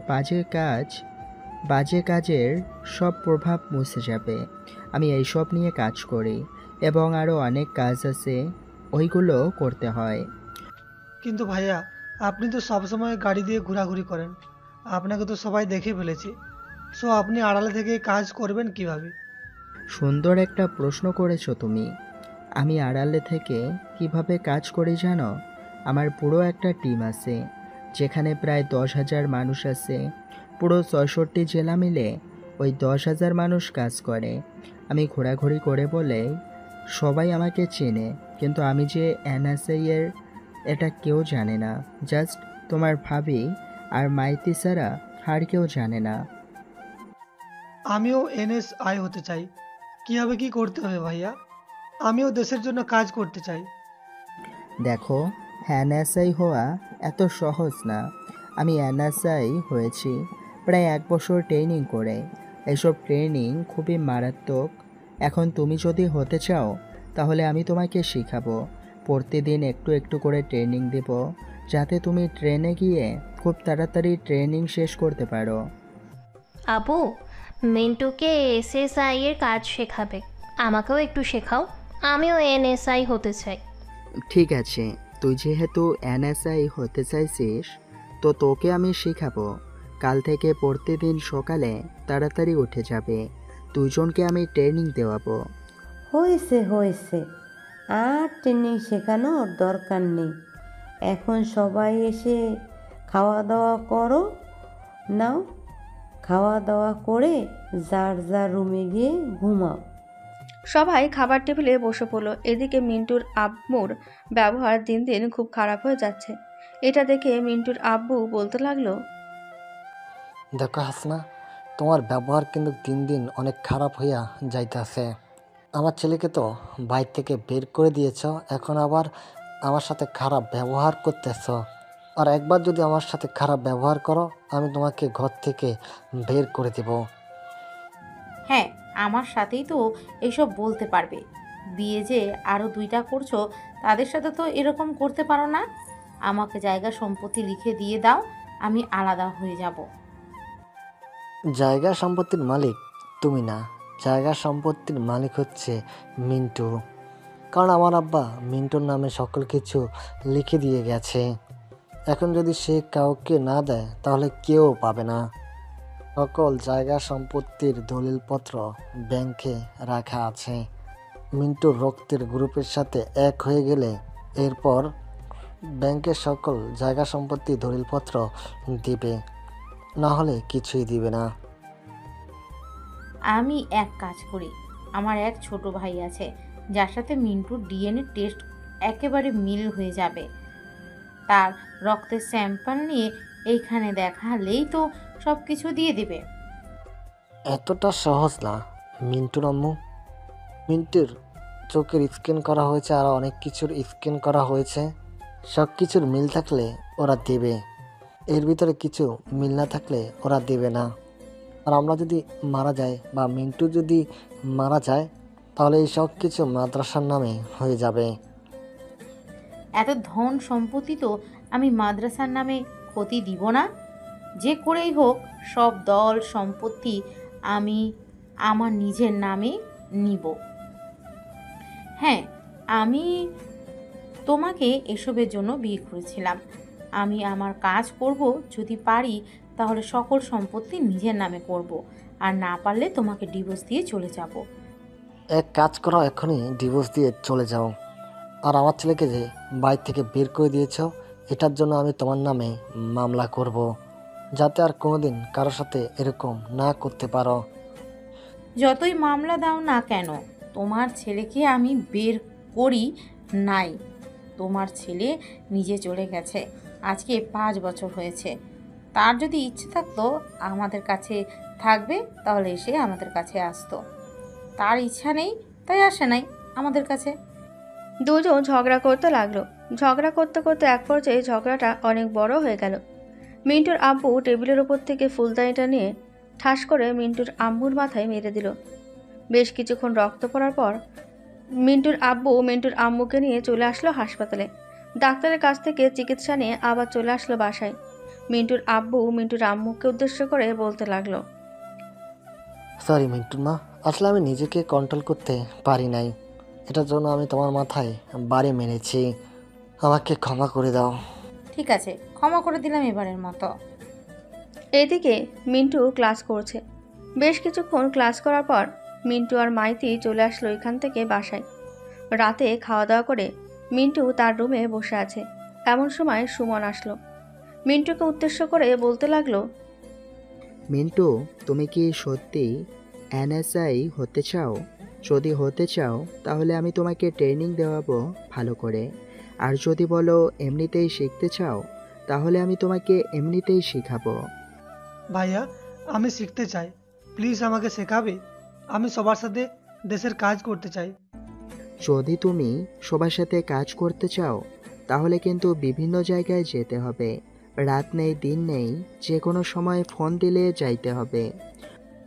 বাজে কাজের সব প্রভাব মুছে যাবে। আমি এইসব নিয়ে কাজ করি এবং আরও অনেক কাজ আছে, ওইগুলো করতে হয়। কিন্তু ভাইয়া, আপনি তো সবসময় গাড়ি দিয়ে ঘোরাঘুরি করেন, আপনাকে তো সবাই দেখে ফেলেছে। সো আপনি আড়ালে থেকে কাজ করবেন কিভাবে? সুন্দর একটা প্রশ্ন করেছো তুমি। আমি আড়ালে থেকে কিভাবে কাজ করি জানো? আমার পুরো একটা টিম আছে, যেখানে প্রায় 10,000 মানুষ আছে। পুরো 66 জেলা মিলে ওই 10,000 মানুষ কাজ করে। আমি ঘোরাঘুরি করে বলে সবাই আমাকে চেনে, কিন্তু আমি যে এনএসআই এর এটা কেউ জানে না। জাস্ট তোমার ভাবি আর মাইতি ছাড়া আর কেউ জানে না। আমিও NSI হতে চাই। কীভাবে কি করতে হবে ভাইয়া? আমিও দেশের জন্য কাজ করতে চাই। দেখো, এনএসআই হওয়া এত সহজ না। আমি এনএসআই হয়েছি প্রায় 1 বছর ট্রেনিং করে। এসব ট্রেনিং খুবই মারাত্মক। এখন তুমি যদি হতে চাও তাহলে আমি তোমাকে শেখাবো। প্রতিদিন একটু একটু করে ট্রেনিং দেব, যাতে তুমি ট্রেনে গিয়ে খুব তাড়াতাড়ি ট্রেনিং শেষ করতে পারো। আপু, মিন্টুকে SSI এর কাজ শেখাবে, আমাকেও একটু শেখাও। আমিও NSI হতে চাই। ঠিক আছে, তুই যেহেতু এনএসআই হতে চাইছিস তো তোকে আমি শেখাবো। কাল থেকে প্রতিদিন সকালে তাড়াতাড়ি উঠে যাবে। দুজনকে আমি ট্রেনিং দেওয়াবো। হয়েছে, আর ট্রেনিং শেখানোর দরকার নেই। এখন সবাই এসে খাওয়া দাওয়া করো। নাও, খাওয়া দাওয়া করে যার যার রুমে গিয়ে ঘুমাও। সবাই খাবার টেবিলে বসে পড়ল। এদিকে মিন্টুর আব্বুর ব্যবহার দিন দিন খুব খারাপ হয়ে যাচ্ছে। এটা দেখে মিন্টুর আব্বু বলতে লাগলো, দেখো হাসনা, তোমার ব্যবহার কিন্তু দিন দিন অনেক খারাপ হইয়া যাইতেছে। আমার ছেলেকে তো বাইর থেকে বের করে দিয়েছ, এখন আবার আমার সাথে খারাপ ব্যবহার করতেছ। আর একবার যদি আমার সাথে খারাপ ব্যবহার করো, আমি তোমাকে ঘর থেকে বের করে দেব। হ্যাঁ, আমার সাথেই তো এসব বলতে পারবে। বিয়ে যে আরও 2টা করছো, তাদের সাথে তো এরকম করতে পারো না। আমাকে জায়গা সম্পত্তি লিখে দিয়ে দাও, আমি আলাদা হয়ে যাব। জায়গা সম্পত্তির মালিক তুমি না, জায়গা সম্পত্তির মালিক হচ্ছে মিন্টু। কারণ আমার আব্বা মিন্টুর নামে সকল কিছু লিখে দিয়ে গেছে। এখন যদি সে কাউকে না দেয় তাহলে কেউ পাবে না। সকল জায়গা সম্পত্তির দলিলপত্র ব্যাংকে রাখা আছে। মিন্টুর রক্তের গ্রুপের সাথে এক হয়ে গেলে এরপর ব্যাংকের সকল জায়গা সম্পত্তি দলিলপত্র দিবে, না হলে কিছুই দিবে না। আমি এক কাজ করি, আমার এক ছোট ভাই আছে যার সাথে মিন্টুর DNA টেস্ট একেবারে মিল হয়ে যাবে। তার রক্তের স্যাম্পল নিয়ে এইখানে দেখালেই তো সব কিছু দিয়ে দেবে। এতটা সহজ না মিন্টুর আম্মু। মিন্টুর চোখের স্ক্যান করা হয়েছে, আর অনেক কিছুর স্ক্যান করা হয়েছে। সব কিছুর মিল থাকলে ওরা দেবে, এর ভিতরে কিছু মিল না থাকলে ওরা দেবে না। আর আমরা যদি মারা যাই বা মিন্টু যদি মারা যায়, তাহলে এই সব কিছু মাদ্রাসার নামে হয়ে যাবে। এত ধন সম্পত্তি তো আমি মাদ্রাসার নামে ক্ষতি দিব না। যে করেই হোক সব দল সম্পত্তি আমি আমার নিজের নামে নিব। হ্যাঁ, আমি তোমাকে এসবের জন্য বিয়ে করেছিলাম। আমি আমার কাজ করব, যদি পারি তাহলে সকল সম্পত্তি নিজের নামে করব, আর না পারলে তোমাকে ডিভোর্স দিয়ে চলে যাব। এক কাজ করো, এখনই ডিভোর্স দিয়ে চলে যাও। আর আমার ছেলেকে যে বাড়ি থেকে বের করে দিয়েছ, এটার জন্য আমি তোমার নামে মামলা করব, যাতে আর কোনোদিন কারোর সাথে এরকম না করতে পারো। যতই মামলা দাও না কেন, তোমার ছেলেকে আমি বের করি নাই। তোমার ছেলে নিজে চলে গেছে, আজকে 5 বছর হয়েছে। তার যদি ইচ্ছে থাকতো আমাদের কাছে থাকবে, তাহলে এসে আমাদের কাছে আসতো। তার ইচ্ছা নেই, তাই আসে নাই আমাদের কাছে। দুজন ঝগড়া করতে লাগলো। ঝগড়া করতে করতে এক পর্যায়ে ঝগড়াটা অনেক বড় হয়ে গেল। মিন্টুর আব্বু টেবিলের ওপর থেকে ফুলদানিটা নিয়ে ঠাস করে মিন্টুর আম্মুর মাথায় মেরে দিল। বেশ কিছুক্ষণ রক্ত পড়ার পর মিন্টুর আব্বু মিন্টুর আম্মুকে নিয়ে চলে আসলো হাসপাতালে। ডাক্তারের কাছ থেকে চিকিৎসা নিয়ে আবার চলে আসলো বাসায়। মিন্টুর আব্বু মিন্টুর আম্মুকে উদ্দেশ্য করে বলতে লাগলো, সরি মিন্টুর মা, আসলে আমি নিজেকে কন্ট্রোল করতে পারি নাই। এটার জন্য আমি তোমার মাথায় বাড়ি মেরেছি, আমাকে ক্ষমা করে দাও। ঠিক আছে, ক্ষমা করে দিলাম এবারের মতো। এদিকে মিন্টু ক্লাস করছে। বেশ কিছুক্ষণ ক্লাস করার পর মিন্টু আর মাইতি চলে আসলো এখান থেকে বাসায়। রাতে খাওয়া দাওয়া করে মিন্টু তার রুমে বসে আছে। এমন সময় সুমন আসলো। মিন্টুকে উদ্দেশ্য করে বলতে লাগলো, মিন্টু, তুমি কি সত্যি এনএসআই হতে চাও? যদি হতে চাও তাহলে আমি তোমাকে ট্রেনিং দেওয়াবো ভালো করে। আর যদি বলো এমনিতেই শিখতে চাও, তাহলে আমি তোমাকে এমনিতেই শেখাবো। ভাইয়া, আমি শিখতে চাই, প্লিজ আমাকে শেখাবে। আমি সবার সাথে দেশের কাজ করতে চাই। যদি তুমি সবার সাথে কাজ করতে চাও, তাহলে কিন্তু বিভিন্ন জায়গায় যেতে হবে। রাত নেই দিন নেই, যে কোনো সময় ফোন দিলে যাইতে হবে।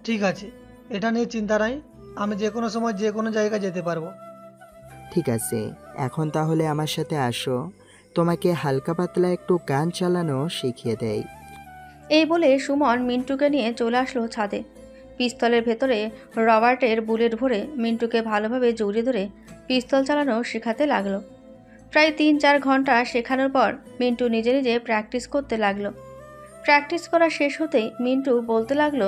ঠিক আছে, এটা নিয়ে চিন্তা নাই, আমি যে কোনো সময় যে কোনো জায়গায় যেতে পারবো। ঠিক আছে, এখন তাহলে আমার সাথে আসো, তোমাকে হালকা পাতলা একটু গান চালানো শিখিয়ে দেয়। এই বলে সুমন মিন্টুকে নিয়ে চলে আসলো ছাদে। পিস্তলের ভেতরে রবার্টের বুলেট ভরে মিন্টুকে ভালোভাবে জড়িয়ে ধরে পিস্তল চালানো শেখাতে লাগলো। প্রায় 3-4 ঘন্টা শেখানোর পর মিন্টু নিজে নিজে প্র্যাকটিস করতে লাগলো। প্র্যাকটিস করা শেষ হতেই মিন্টু বলতে লাগলো,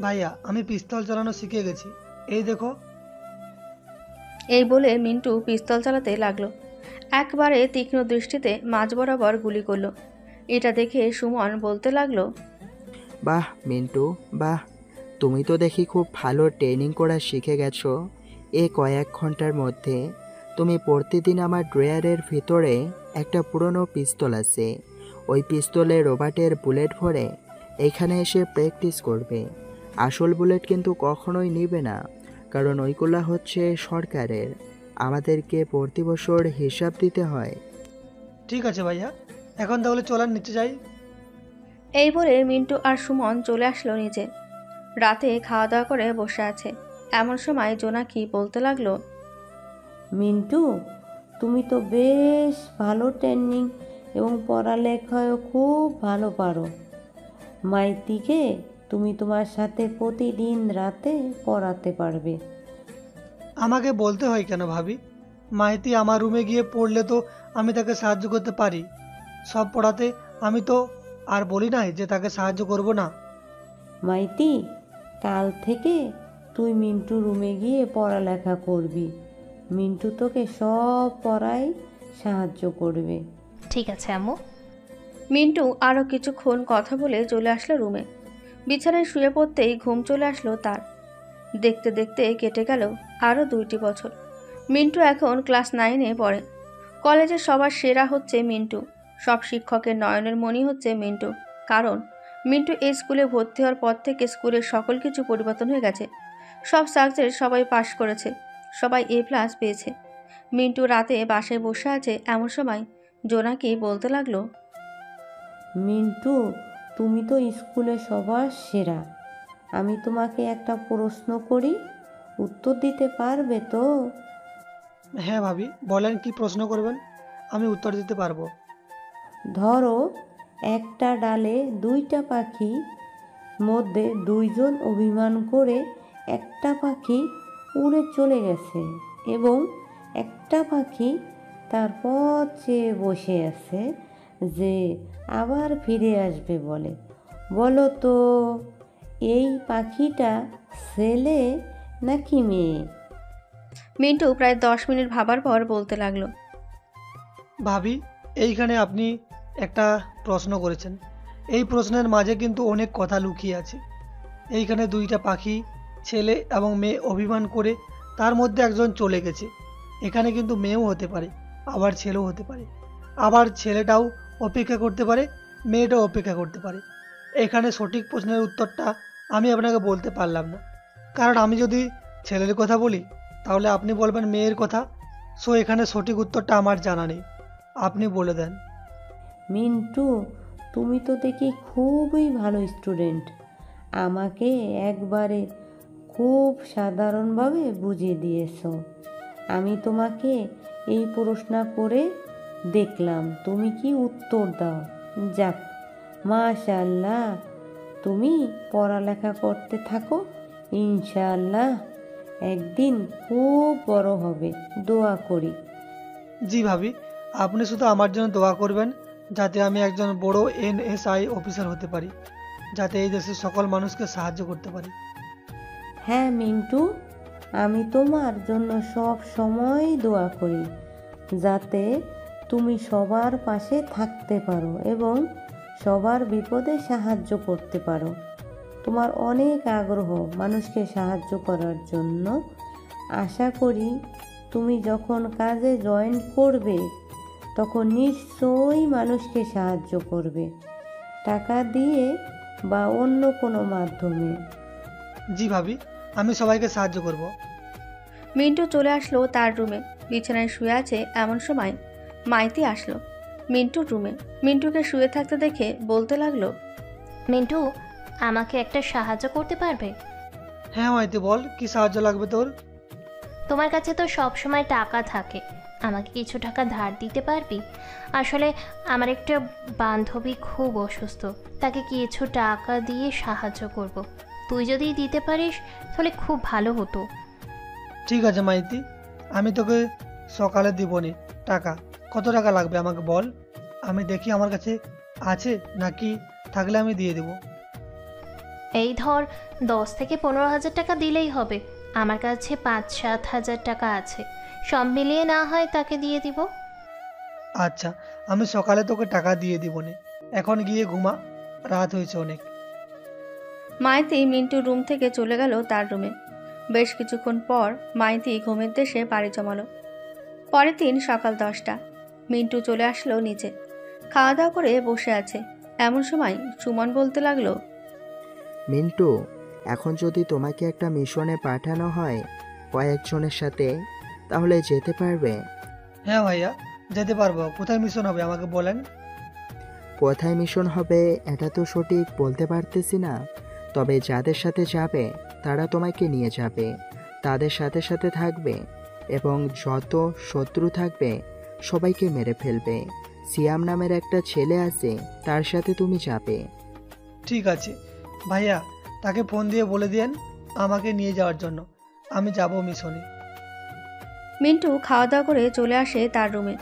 ভাইয়া, আমি পিস্তল চালানো শিখে গেছি, এই দেখো। এই বলে মিন্টু পিস্তল চালাতে লাগলো। একবারে তীক্ষ্ণ দৃষ্টিতে মাঝ বরাবর গুলি করলো। এটা দেখে সুমন বলতে লাগলো, বাহ মিন্টু, বাহ, তুমি তো দেখি খুব ভালো ট্রেনিং করা শিখে গেছো। কয়েক ঘন্টার মধ্যে তুমি প্রতিদিন আমার ড্রয়ারের ভিতরে একটা পুরনো পিস্তল আছে, ওই পিস্তলে রবার্টের বুলেট ভরে এখানে এসে প্র্যাকটিস করবে। আসল বুলেট কিন্তু কখনোই নেবে না, কারণ ওইগুলো হচ্ছে সরকারের, আমাদেরকে প্রতি বছর হিসাব দিতে হয়। ঠিক আছে ভাইয়া, এখন তাহলে চলার নিচে যাই। এই বলে মিন্টু আর সুমন চলে আসলো নিচে। রাতে খাওয়া দাওয়া করে বসে আছে। এমন সময় জোনাকি বলতে লাগলো, মিন্টু, তুমি তো বেশ ভালো ট্রেনিং এবং পড়ালেখায়ও খুব ভালো পারো। মাইতিকে তুমি তোমার সাথে প্রতিদিন রাতে পড়াতে পারবে। আমাকে বলতে হয় কেন ভাবি? মাইতি আমার রুমে গিয়ে পড়লে তো আমি তাকে সাহায্য করতে পারি। সব পড়াতে আমি তো আর বলি নাই যে তাকে সাহায্য করব না। মাইতি, কাল থেকে তুই মিন্টু রুমে গিয়ে পড়ালেখা করবি। মিন্টু তোকে সব পড়ায় সাহায্য করবে। ঠিক আছে আম্মু। মিন্টু আরও কিছুক্ষণ কথা বলে চলে আসলো রুমে। বিছানায় শুয়ে পড়তেই ঘুম চলে আসলো তার। দেখতে দেখতে কেটে গেল আরও 2টি বছর। মিন্টু এখন ক্লাস 9-এ পড়ে। কলেজের সবার সেরা হচ্ছে মিন্টু। সব শিক্ষকের নয়নের মণি হচ্ছে মিন্টু। কারণ মিন্টু এই স্কুলে ভর্তি হওয়ার পর থেকে স্কুলের সকল কিছু পরিবর্তন হয়ে গেছে। সব সাবজেক্ট সবাই পাশ করেছে, সবাই A+ পেয়েছে। মিন্টু রাতে বাসায় বসে আছে। এমন সময় জোনাকি বলতে লাগলো, মিন্টু, তুমি তো স্কুলে সবার সেরা। আমি তোমাকে একটা প্রশ্ন করি, উত্তর দিতে পারবে তো? হ্যাঁ ভাবি, বলেন কি প্রশ্ন করবেন, আমি উত্তর দিতে পারবো। ধরো একটা ডালে দুইটা পাখি মধ্যে দুইজন অভিমান করে একটা পাখি উড়ে চলে গেছে এবং একটা পাখি তার পথ চেয়ে বসে আছে যে আবার ফিরে আসবে বলে। বলো তো এই পাখিটা ছেলে নাকি মেয়ে? মিন্টু প্রায় 10 মিনিট ভাবার পর বলতে লাগলো, ভাবি, এইখানে আপনি একটা প্রশ্ন করেছেন। এই প্রশ্নের মাঝে কিন্তু অনেক কথা লুকিয়ে আছে। এইখানে দুইটা পাখি, ছেলে এবং মেয়ে অভিমান করে তার মধ্যে একজন চলে গেছে। এখানে কিন্তু মেয়েও হতে পারে, আবার ছেলেও হতে পারে, আবার ছেলেটাও অপেক্ষা করতে পারে, মেয়েটাও অপেক্ষা করতে পারে। এখানে সঠিক প্রশ্নের উত্তরটা আমি আপনাকে বলতে পারলাম না, কারণ আমি যদি ছেলের কথা বলি তাহলে আপনি বলবেন মেয়ের কথা। সো এখানে সঠিক উত্তরটা আমার জানা নেই, আপনি বলে দেন। মিন্টু, তুমি তো দেখি খুবই ভালো স্টুডেন্ট। আমাকে একবারে খুব সাধারণভাবে বুঝিয়ে দিয়েছো। আমি তোমাকে এই প্রশ্ন করে দেখলাম তুমি কি উত্তর দাও। যাক, মাশাআল্লাহ, তুমি পড়ালেখা করতে থাকো, ইনশাআল্লাহ একদিন খুব বড় হবে, দোয়া করি। জি ভাবি, আপনি শুধু আমার জন্য দোয়া করবেন যাতে আমি একজন বড় NSI অফিসার হতে পারি, যাতে এই দেশের সকল মানুষকে সাহায্য করতে পারি। হ্যাঁ মিন্টু, আমি তোমার জন্য সব সময় দোয়া করি যাতে তুমি সবার পাশে থাকতে পারো এবং সবার বিপদে সাহায্য করতে পারো। তোমার অনেক আগ্রহ মানুষকে সাহায্য করার জন্য। আশা করি তুমি যখন কাজে জয়েন করবে তখন নিশ্চয়ই মানুষকে সাহায্য করবে, টাকা দিয়ে বা অন্য কোনো মাধ্যমে। জি ভাবি, আমি সবাইকে সাহায্য করব। মিন্টু চলে আসলো তার রুমে। বিছানায় শুয়ে আছে এমন সময় মাইতি আসলো মিন্টুর রুমে। মিন্টুকে শুয়ে থাকতে দেখে বলতে লাগলো, মিন্টু, আমাকে একটা সাহায্য করতে পারবে? হ্যাঁ মাইতি, বল, কি সাহায্য লাগবে তোর? তোমার কাছে তো সব সময় টাকা থাকে, আমাকে কিছু টাকা ধার দিতে পারবি? আসলে আমার একটা বান্ধবী খুব অসুস্থ, তাকে কিছু টাকা দিয়ে সাহায্য করব। তুই যদি দিতে পারিস তাহলে খুব ভালো হতো। ঠিক আছে মাইতি, আমি তোকে সকালে দিবনি টাকা। কত টাকা লাগবে আমাকে বল, আমি দেখি আমার কাছে আছে নাকি, থাকলে আমি দিয়ে দেবো। এই ধর 10 থেকে 15,000 টাকা দিলেই হবে। আমার কাছে 5-7 হাজার টাকা আছে, সব মিলিয়ে না হয় তাকে দিয়ে দিব। আচ্ছা, আমি সকালে তোকে টাকা দিয়ে দিবনি, এখন গিয়ে ঘুমা, রাত হয়েছে অনেক। মাইতি মিন্টুর রুম থেকে চলে গেল তার রুমে। বেশ কিছুক্ষণ পর মাইতি ঘুমের দেশে বাড়ি জমালো। পরের দিন সকাল 10টা, মিন্টু চলে আসলো নিচে। খাওয়া দাওয়া করে বসে আছে এমন সময় সুমন বলতে লাগলো, মিন্টু, এখন যদি তোমাকে একটা মিশনে পাঠানো হয় কয়েকজনের সাথে, তাহলে যেতে পারবে? হ্যাঁ ভাইয়া, যেতে পারবো। কোথায় মিশন হবে আমাকে বলেন। কোথায় মিশন হবে এটা তো সঠিক বলতে পারতেছি না, তবে যাদের সাথে যাবে তারা তোমাকে নিয়ে যাবে, তাদের সাথে সাথে থাকবে এবং যত শত্রু থাকবে সবাইকে মেরে ফেলবে। সিয়াম নামের একটা ছেলে আছে, তার সাথে তুমি যাবে। ঠিক আছে ভাইয়া, তাকে ফোন দিয়ে বলে দিয়েন আমাকে নিয়ে যাওয়ার জন্য, আমি যাব মিশনে। মিন্টু খাওয়া দাওয়া করে চলে আসে তার রুমে।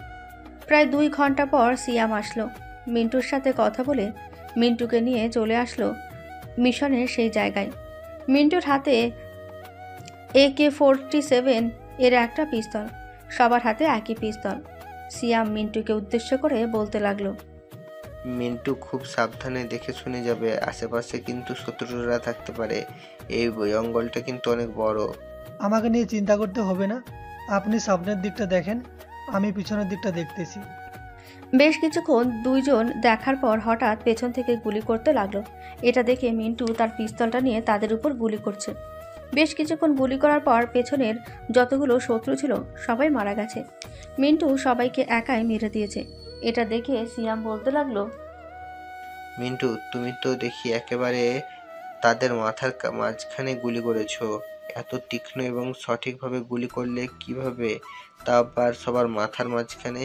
প্রায় 2 ঘন্টা পর সিয়াম আসলো। মিন্টুর সাথে কথা বলে মিন্টুকে নিয়ে চলে আসলো মিশনের সেই জায়গায়। মিন্টুর হাতে AK-47 এর একটা পিস্তল, সবার হাতে একই পিস্তল। সিয়াম মিন্টুকে উদ্দেশ্য করে বলতে লাগলো, মিন্টু, খুব সাবধানে দেখে শুনে যাবে, আশেপাশে কিন্তু শত্রুরা থাকতে পারে, এই জঙ্গলটা কিন্তু অনেক বড়। আমাকে নিয়ে চিন্তা করতে হবে না, আপনি সামনের দিকটা দেখেন, আমি পিছনের দিকটা দেখতেছি। বেশ কিছুক্ষণ দুইজন দেখার পর হঠাৎ পেছন থেকে গুলি করতে লাগলো। এটা দেখে মিন্টু তার পিস্তলটা নিয়ে তাদের উপর গুলি করছে। বেশ কিছুক্ষণ গুলি করার পর পেছনের যতগুলো শত্রু ছিল সবাই মারা গেছে। মিন্টু সবাইকে একাই মেরে দিয়েছে। এটা দেখে সিয়াম বলতে লাগলো, মিন্টু, তুমি তো দেখি একেবারে তাদের মাথার মাঝখানে গুলি করেছো। এত তীক্ষ্ণ এবং সঠিকভাবে গুলি করলে কিভাবে, তা আবার সবার মাথার মাঝখানে?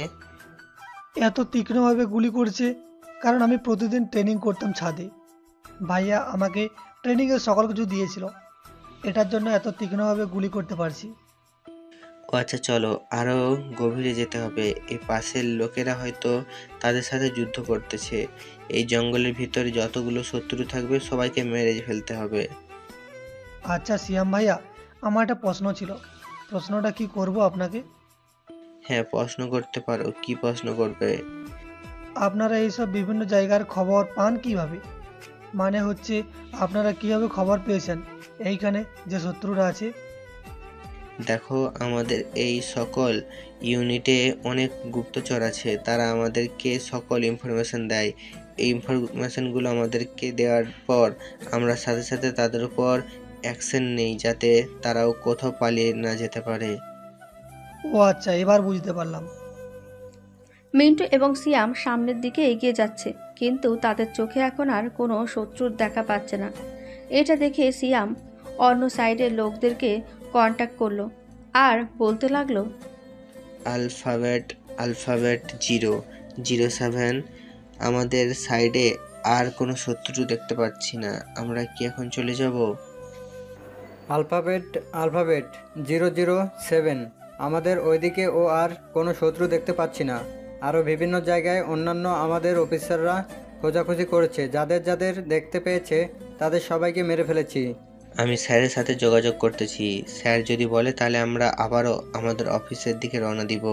এত তীক্ষ্ণভাবে গুলি করছে কারণ আমি প্রতিদিন ট্রেনিং করতাম ছাদে। ভাইয়া আমাকে ট্রেনিংয়ের সকল কিছু দিয়েছিল, এটার জন্য এত তীক্ষ্ণভাবে গুলি করতে পারছি। ও আচ্ছা, চলো আরো গভীরে যেতে হবে। এই পাশের লোকেরা হয়তো তাদের সাথে যুদ্ধ করতেছে। এই জঙ্গলের ভিতরে যতগুলো শত্রু থাকবে সবাইকে মেরে ফেলতে হবে। আচ্ছা সিয়াম ভাইয়া, আমার একটা প্রশ্ন ছিল, প্রশ্নটা কি করব আপনাকে? হ্যাঁ, প্রশ্ন করতে পারো। কি প্রশ্ন করবে? আপনারা এইসব বিভিন্ন জায়গার খবর পান কিভাবে? মানে হচ্ছে আপনারা কিভাবে খবর পেয়েছেন এইখানে যে শত্রুরা আছে? দেখো, আমাদের এই সকল ইউনিটে অনেক গুপ্তচর আছে, তারা আমাদেরকে সকল ইনফরমেশন দেয়। এই ইনফরমেশনগুলো আমাদেরকে দেওয়ার পর আমরা সাথে সাথে তাদের উপর অ্যাকশন নেই, যাতে তারাও কোথাও পালিয়ে না যেতে পারে। ও আচ্ছা, এবার বুঝতে পারলাম। মিন্টু এবং সিয়াম সামনের দিকে এগিয়ে যাচ্ছে, কিন্তু তাদের চোখে এখন আর কোনো শত্রুর দেখা পাচ্ছে না। এটা দেখে সিয়াম অন্য সাইডের লোকদেরকে কন্ট্যাক্ট করলো আর বলতে লাগলো, আলফাবেট 007, আমাদের সাইডে আর কোনো শত্রু দেখতে পাচ্ছি না। আমরা কি এখন চলে যাব? আলফাবেট 007, আমাদের ওইদিকে ও আর কোনো শত্রু দেখতে পাচ্ছি না। আরও বিভিন্ন জায়গায় অন্যান্য আমাদের অফিসাররা খোঁজাখুঁজি করেছে, যাদের যাদের দেখতে পেয়েছে তাদের সবাইকে মেরে ফেলেছি। আমি স্যারের সাথে যোগাযোগ করতেছি। স্যার যদি বলে তাহলে আমরা আবারও আমাদের অফিসের দিকে রওনা দিব।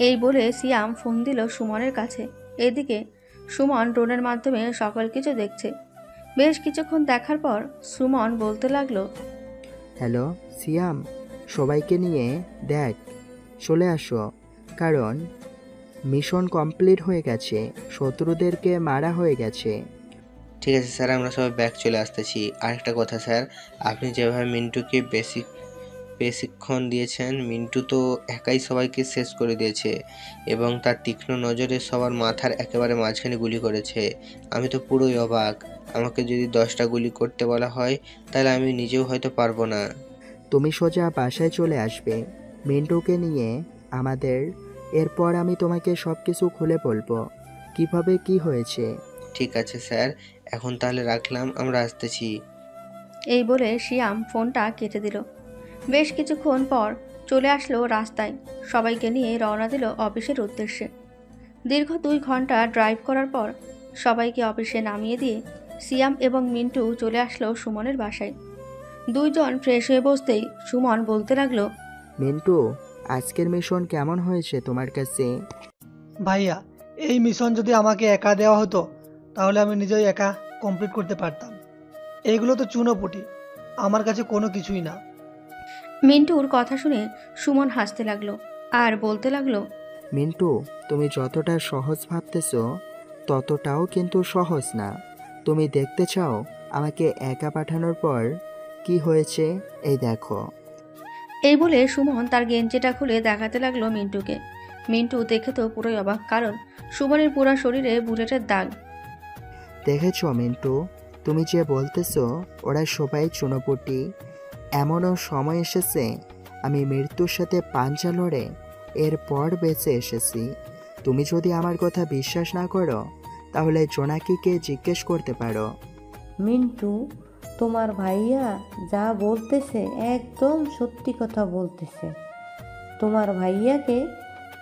এই বলে সিয়াম ফোন দিল সুমনের কাছে। এদিকে সুমন ড্রোনের মাধ্যমে সকল কিছু দেখছে। বেশ কিছুক্ষণ দেখার পর সুমন বলতে লাগলো, হ্যালো সিয়াম, সবাইকে নিয়ে দেখ, চলে আসো, কারণ মিশন কমপ্লিট হয়ে গেছে, শত্রুদেরকে মারা হয়ে গেছে। ঠিক আছে স্যার, আমরা সবাই ব্যাক চলে আসতেছি। আরেকটা কথা স্যার, আপনি যেভাবে মিন্টুকে বেশিক্ষণ দিয়েছেন, মিন্টু তো একাই সবাইকে শেষ করে দিয়েছে এবং তার তীক্ষ্ণ নজরে সবার মাথার একেবারে মাঝখানে গুলি করেছে। আমি তো পুরোই অবাক। আমাকে যদি 10টা গুলি করতে বলা হয় তাহলে আমি নিজেও হয়তো পারবো না। তুমি সোজা বাসায় চলে আসবে মিন্টুকে নিয়ে আমাদের, এরপর আমি তোমাকে সব কিছু খুলে বলবো কিভাবে কি হয়েছে। ঠিক আছে স্যার, এখন তাহলে রাখলাম, আমরা আসতেছি। এই বলে সিয়াম ফোনটা কেটে দিল। বেশ কিছুক্ষণ পর চলে আসলো রাস্তায়, সবাইকে নিয়ে রওনা দিল অফিসের উদ্দেশ্যে। দীর্ঘ 2 ঘন্টা ড্রাইভ করার পর সবাইকে অফিসে নামিয়ে দিয়ে সিয়াম এবং মিন্টু চলে আসলো সুমনের বাসায়। দুইজন ফ্রেশ হয়ে বসতেই সুমন বলতে লাগলো, মিন্টু, আজকের মিশন কেমন হয়েছে তোমার কাছে? ভাইয়া, এই মিশন যদি আমাকে একা দেওয়া হতো তাহলে আমি নিজেই একা কমপ্লিট করতে পারতাম। এইগুলো তো চুনোপুটি, আমার কাছে কোনো কিছুই না। মিন্টুর কথা শুনে সুমন হাসতে লাগলো আর বলতে লাগলো, মিন্টু, তুমি যতটা সহজ ভাবতেছো ততটাও কিন্তু সহজ না। তুমি দেখতে চাও আমাকে একা পাঠানোর পর কি হয়েছে? এই দেখো। এই বলে সুমন তার গেঞ্জিটা খুলে দেখাতে লাগলো মিন্টুকে। মিন্টু দেখে তো পুরোই অবাক, কারণ সুমনের পুরো শরীরে বুলেটের দাগ। দেখেছো মিন্টু, তুমি যে বলতেছো ওরা সবাই চুনোপুটি, এমনও সময় এসেছে আমি মৃত্যুর সাথে পাঞ্জা লড়ে এরপর বেঁচে এসেছি। তুমি যদি আমার কথা বিশ্বাস না করো তাহলে জোনাকিকে জিজ্ঞেস করতে পারো। মিন্টু, তোমার ভাইয়া যা বলতেছে একদম সত্যি কথা বলতেছে। তোমার ভাইয়াকে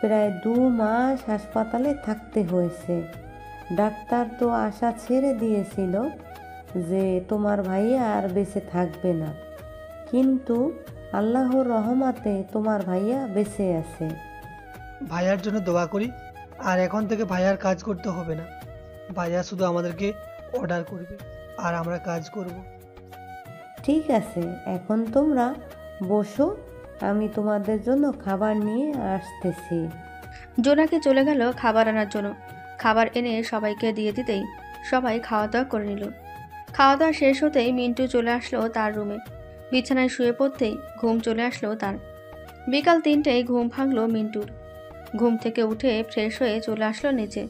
প্রায় 2 মাস হাসপাতালে থাকতে হয়েছে। ডাক্তার তো আশা ছেড়ে দিয়েছিল যে তোমার ভাইয়া আর বেঁচে থাকবে না, কিন্তু আল্লাহর রহমতে তোমার ভাইয়া বেঁচে আছে। ভাইয়ার জন্য দোয়া করি, আর এখন থেকে ভাইয়ার কাজ করতে হবে না। ভাইয়া শুধু আমাদেরকে অর্ডার করবে আর আমরা কাজ করব। ঠিক আছে, এখন তোমরা বসো, আমি তোমাদের জন্য খাবার নিয়ে আসতেছি। জোনাকি চলে গেল খাবার আনার জন্য। খাবার এনে সবাইকে দিয়ে দিতেই সবাই খাওয়া দাওয়া করে নিল। খাওয়া দাওয়া শেষ হতেই মিন্টু চলে আসলো তার রুমে। বিছানায় শুয়ে পড়তেই ঘুম চলে আসলো তার। বিকাল 3টায় ঘুম ভাঙলো মিন্টুর। ঘুম থেকে উঠে ফ্রেশ হয়ে চলে আসলো নিচে।